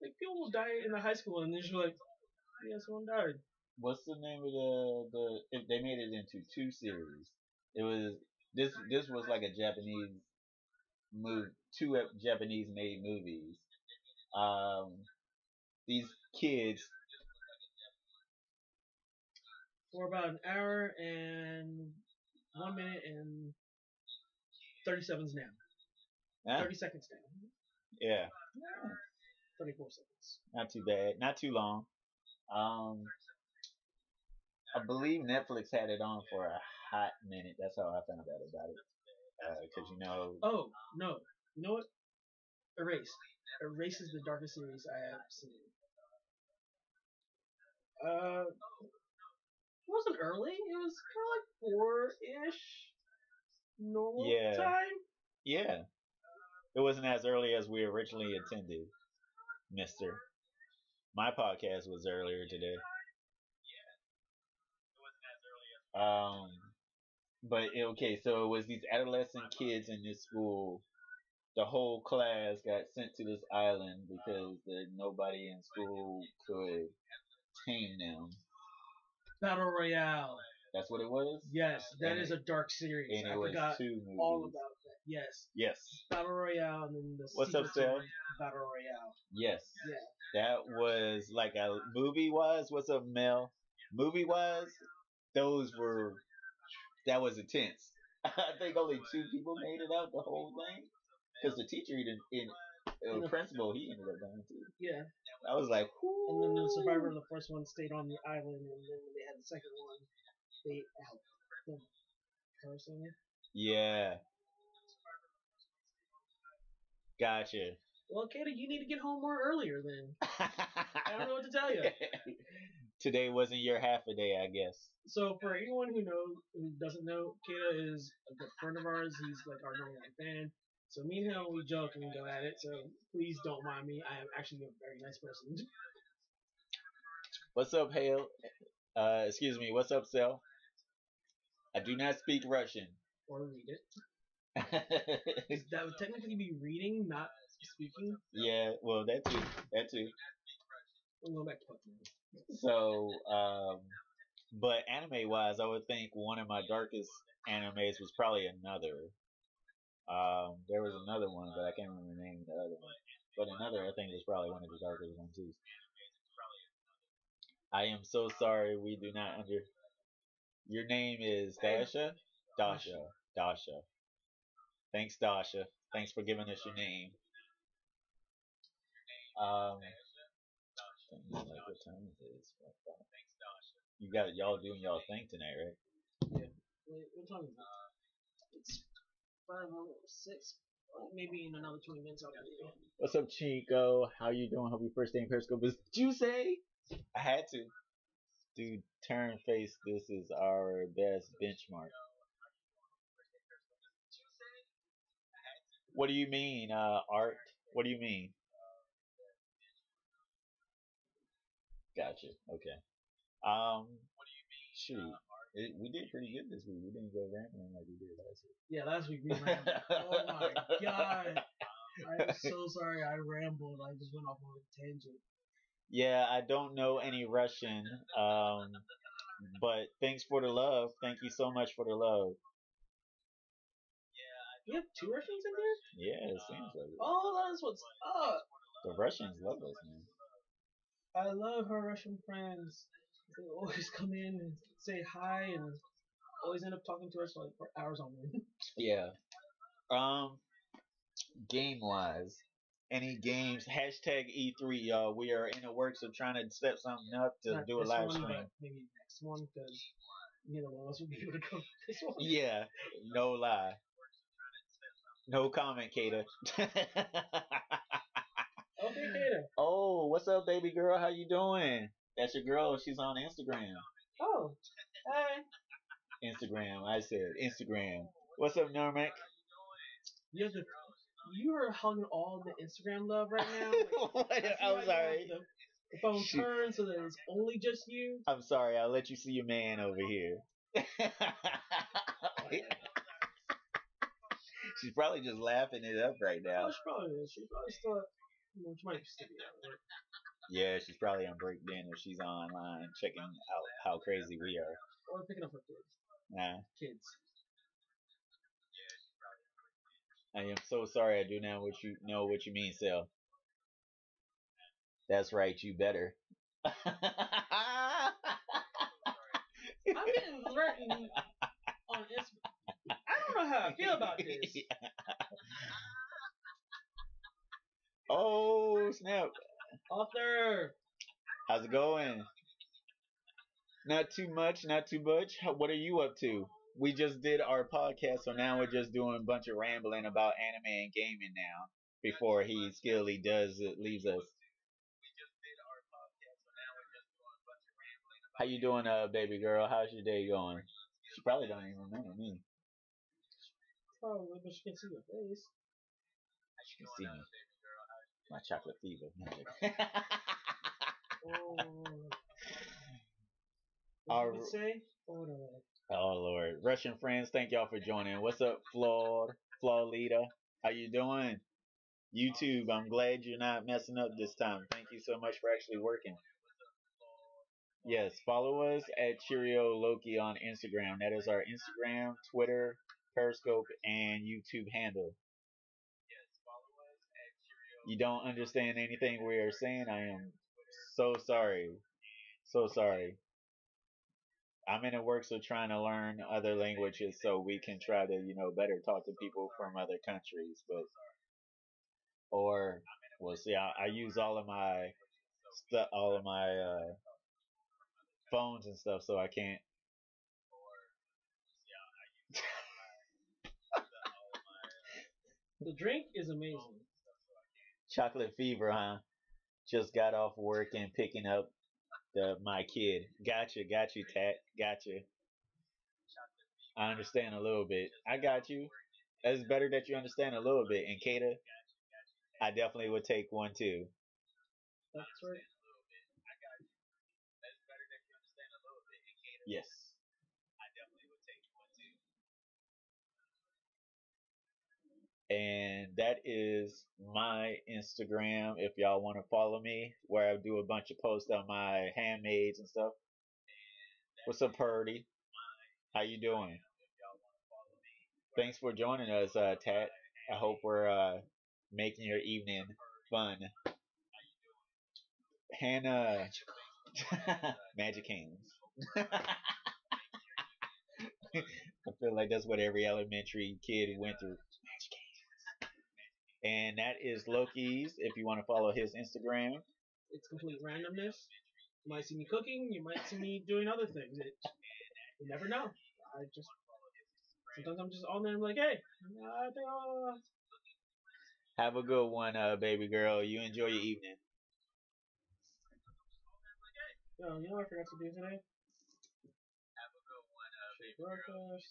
Like, people will die in a high school and they're just like, yeah, someone died. What's the name of the if they made it into 2 series? It was this was like a Japanese movie, 2 Japanese made movies. These kids for about an hour and 1 minute and 37 now. Huh? 30 seconds now. Yeah. 34 seconds. Not too bad. Not too long. I believe Netflix had it on for a hot minute. That's how I found out about it. Because Oh no, you know what? Erase. Erase is the darkest series I have seen. It wasn't early. It was kind of like 4-ish normal time. Yeah. It wasn't as early as we originally intended, Mister. My podcast was earlier today. But okay, so it was these adolescent kids in this school. The whole class got sent to this island because nobody in school could tame them. Battle Royale. That's what it was? Yes, that is a dark series. And I forgot 2 movies. all about that. Yes. Yes. Battle Royale and then the What's up, Sal? Battle Royale. Yes. Yeah. That was like a movie wise. What's up, Mel? Movie wise, that was intense. I think only 2 people made it out the whole thing. Because the teacher the principal, he ended up dying too. Yeah. I was like, whoo. And then the survivor of the first one stayed on the island, and then when they had the second one, they helped the person. Yeah. Gotcha. Well, Kato, you need to get home more earlier then. I don't know what to tell you. Today wasn't your half a day, I guess. So for anyone who doesn't know, Kato is a good friend of ours. He's like our number 1 fan. So me and him, we joke and we go at it. So please don't mind me. I am actually a very nice person. What's up, Hale? Excuse me. What's up, Sel? I do not speak Russian. Or read it. That would technically be reading, not speaking. Yeah, well, that too. We'll go back to Pokemon. So, but anime-wise, I would think one of my darkest animes was probably Another. There was another one, but I can't remember the name of the other one. But Another, I think, was probably one of the darkest ones too. I am so sorry, we do not under. Your name is Dasha? Dasha. Thanks, Dasha. Thanks for giving us your name. Like, what time is it? You got y'all doing y'all thing tonight, right? Yeah. Wait, what time is it? It's 5:06. Maybe in another 20 minutes I'll get you. What's up, Chico? How you doing? Hope your first day in Periscope is Juicy. I had to. Dude, turn face. This is our best benchmark. What do you mean, Art? What do you mean? Gotcha. Okay. Shoot. We did pretty good this week. We didn't go rambling like we did last week. Yeah, last week we ran. Oh my god. I'm so sorry. I rambled. I just went off on a tangent. Yeah, I don't know any Russian, but thanks for the love. Thank you so much for the love. You have two Russians in there? Yeah, it seems like it. Oh, that's what's up. The Russians love us, man. I love her Russian friends. They always come in and say hi and always end up talking to us for hours on end. Yeah. Um, game wise, any games? Hashtag E3, y'all. We are in the works of trying to set something up to Not do a this live one, stream. but maybe next one because neither one of us will be able to come to this one. Yeah, no lie. No comment, Kata. Okay, Kata. Oh, what's up, baby girl? How you doing? That's your girl. She's on Instagram. Oh, hi. Instagram. I said Instagram. What's up, Normac? You have you are hugging all the Instagram love right now. Like, What? I feel I'm like sorry. The phone Shoot. turns so that it's only just you. I'm sorry. I'll let you see your man over here. She's probably just laughing it up right now. Oh, she probably is. She's probably still. Well, she might still be at work. Yeah, she's probably on break then if she's online checking out how crazy we are. Or picking up her kids. Nah. Kids. I am so sorry. I do now know what you mean, Sel. That's right. You better. I'm getting threatened on Instagram. I don't know how I feel about this. Oh snap! Author. How's it going? Not too much. Not too much. What are you up to? We just did our podcast, so now we're just doing a bunch of rambling about anime and gaming now. Before he skillly leaves us. How you doing, baby girl? How's your day going? She probably don't even remember me. Probably, but she can see your face. She can see me. My chocolate fever. What did you say? Oh Lord, Russian friends, thank y'all for joining. What's up, Florida? How you doing? YouTube, I'm glad you're not messing up this time. Thank you so much for actually working. Yes, follow us at Cheerio Loki on Instagram. That is our Instagram, Twitter, Periscope, and YouTube handle. You don't understand anything we are saying? I am so sorry. So sorry. I'm in the works of trying to learn other languages so we can try to, better talk to people from other countries. Well, see, I use all of my phones and stuff, so I can't. The drink is amazing. Chocolate fever, huh? Just got off work and picking up my kid. Gotcha, Tat. Gotcha. I understand a little bit. I got you. It's better that you understand a little bit. And Kata, I definitely would take one too. That's right. Yes. And that is my Instagram if y'all want to follow me, where I do a bunch of posts on my handmaids and stuff. What's up, Purdy? How you doing? Thanks for joining us, Tat. I hope we're making your evening fun. Hannah, Magic Hands. I feel like that's what every elementary kid went through. And that is Loki's. If you want to follow his Instagram, it's complete randomness. You might see me cooking. You might see me doing other things. You never know. Sometimes I'm just on there and I'm like, hey, have a good one, baby girl. You enjoy your evening. Yo, you know what I forgot to do today? Have a good one, breakfast.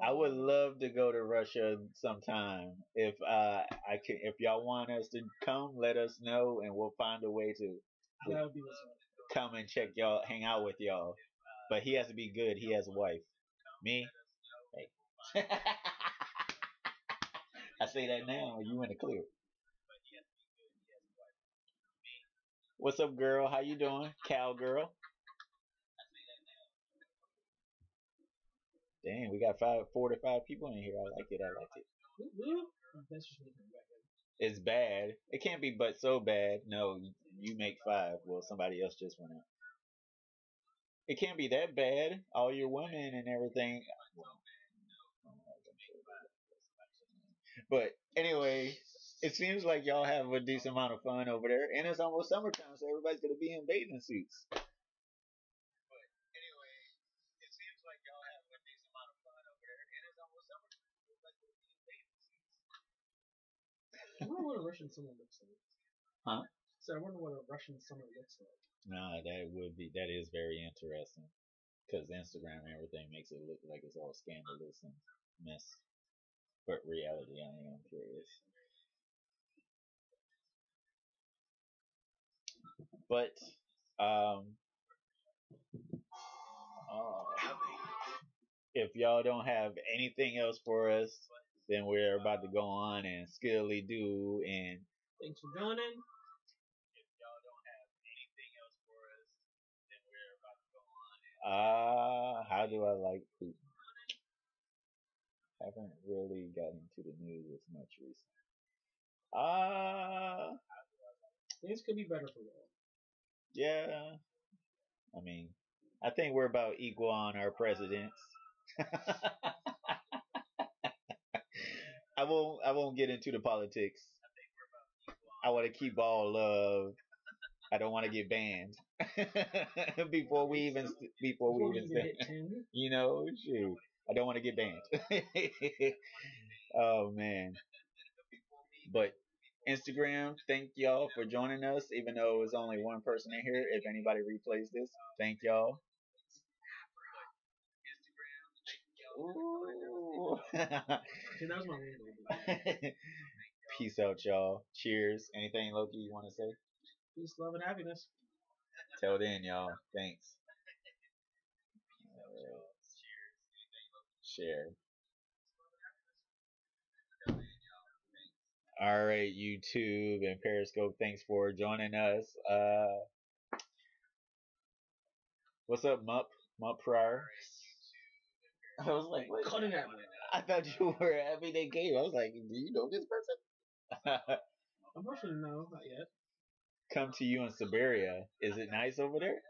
I would love to go to Russia sometime. If if y'all want us to come, let us know, and we'll find a way to that would be come and check y'all, hang out with y'all. But he has to be good. He has a wife. Me? Hey. I say that now. You in the clear. What's up, girl? How you doing, cowgirl? Damn, we got 45 people in here. I like it. I like it. Woo-woo. That's just me coming back in. It's bad. It can't be but so bad. No, you make five. Well, somebody else just went out. It can't be that bad. All your women and everything. But anyway, it seems like y'all have a decent amount of fun over there, and it's almost summertime, so everybody's gonna be in bathing suits. I wonder what a Russian summer looks like. Huh? So I wonder what a Russian summer looks like. Nah, that is very interesting because Instagram and everything makes it look like it's all scandalous and mess, but reality, I am curious. But um, uh, if y'all don't have anything else for us, then we're about to go on and skillly do and Thanks for joining. how do I like Putin? Haven't really gotten into the news as much recently. Things could be better for y'all. Yeah. I mean, I think we're about equal on our presidents. I won't get into the politics. I want to keep all love. I don't want to get banned before we even hit 10. You know, shoot. I don't want to get banned. Oh man. But Instagram, thank y'all for joining us, even though it was only one person in here. If anybody replays this, thank y'all. Ooh. Okay, that was my name. Peace out, y'all. Cheers. Anything, Loki, you want to say? Peace, love, and happiness. Till then, y'all. Thanks. Share. All right, YouTube and Periscope. Thanks for joining us. What's up, Mup Pryor? I was like, what? Cutting that. I thought you were Everyday Game. I was like, do you know this person? Unfortunately, no, not yet. Come to you in Siberia. Is it nice over there?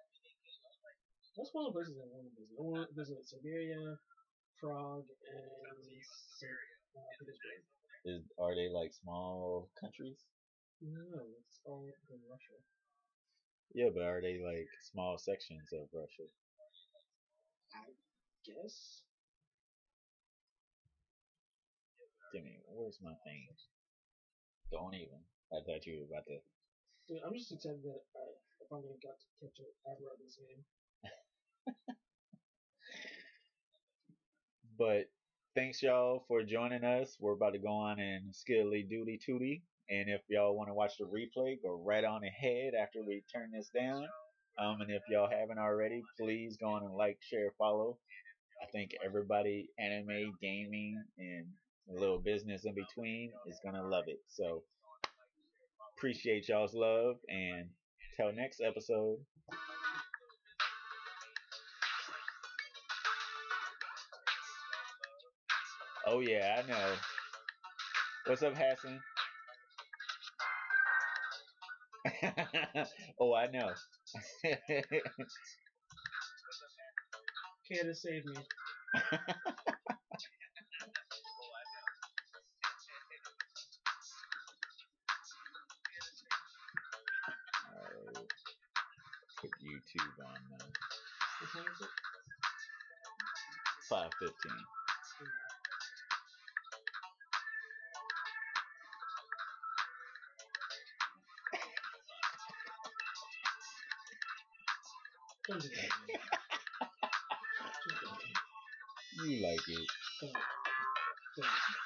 That's one of the places I want to visit. I want to visit Siberia, Prague, and Petersburg. Are they like small countries? No, it's all in Russia. Yeah, but are they like small sections of Russia? I guess. Jimmy, where's my thing? Don't even. I thought you were about to. Dude, I'm just excited that I finally got to catch an aggro in this game. But thanks y'all for joining us. We're about to go on and skilly duty tooty. And if y'all want to watch the replay, go right on ahead after we turn this down. And if y'all haven't already, please go on and like, share, follow. I think everybody, anime, gaming, and a little business in between, is gonna love it. So appreciate y'all's love, and till next episode. Oh yeah, I know. What's up, Hassan? Oh, I know. Canada save me. Put YouTube on now. What time is it? 5:15. Don't do that, man. You like it. Don't.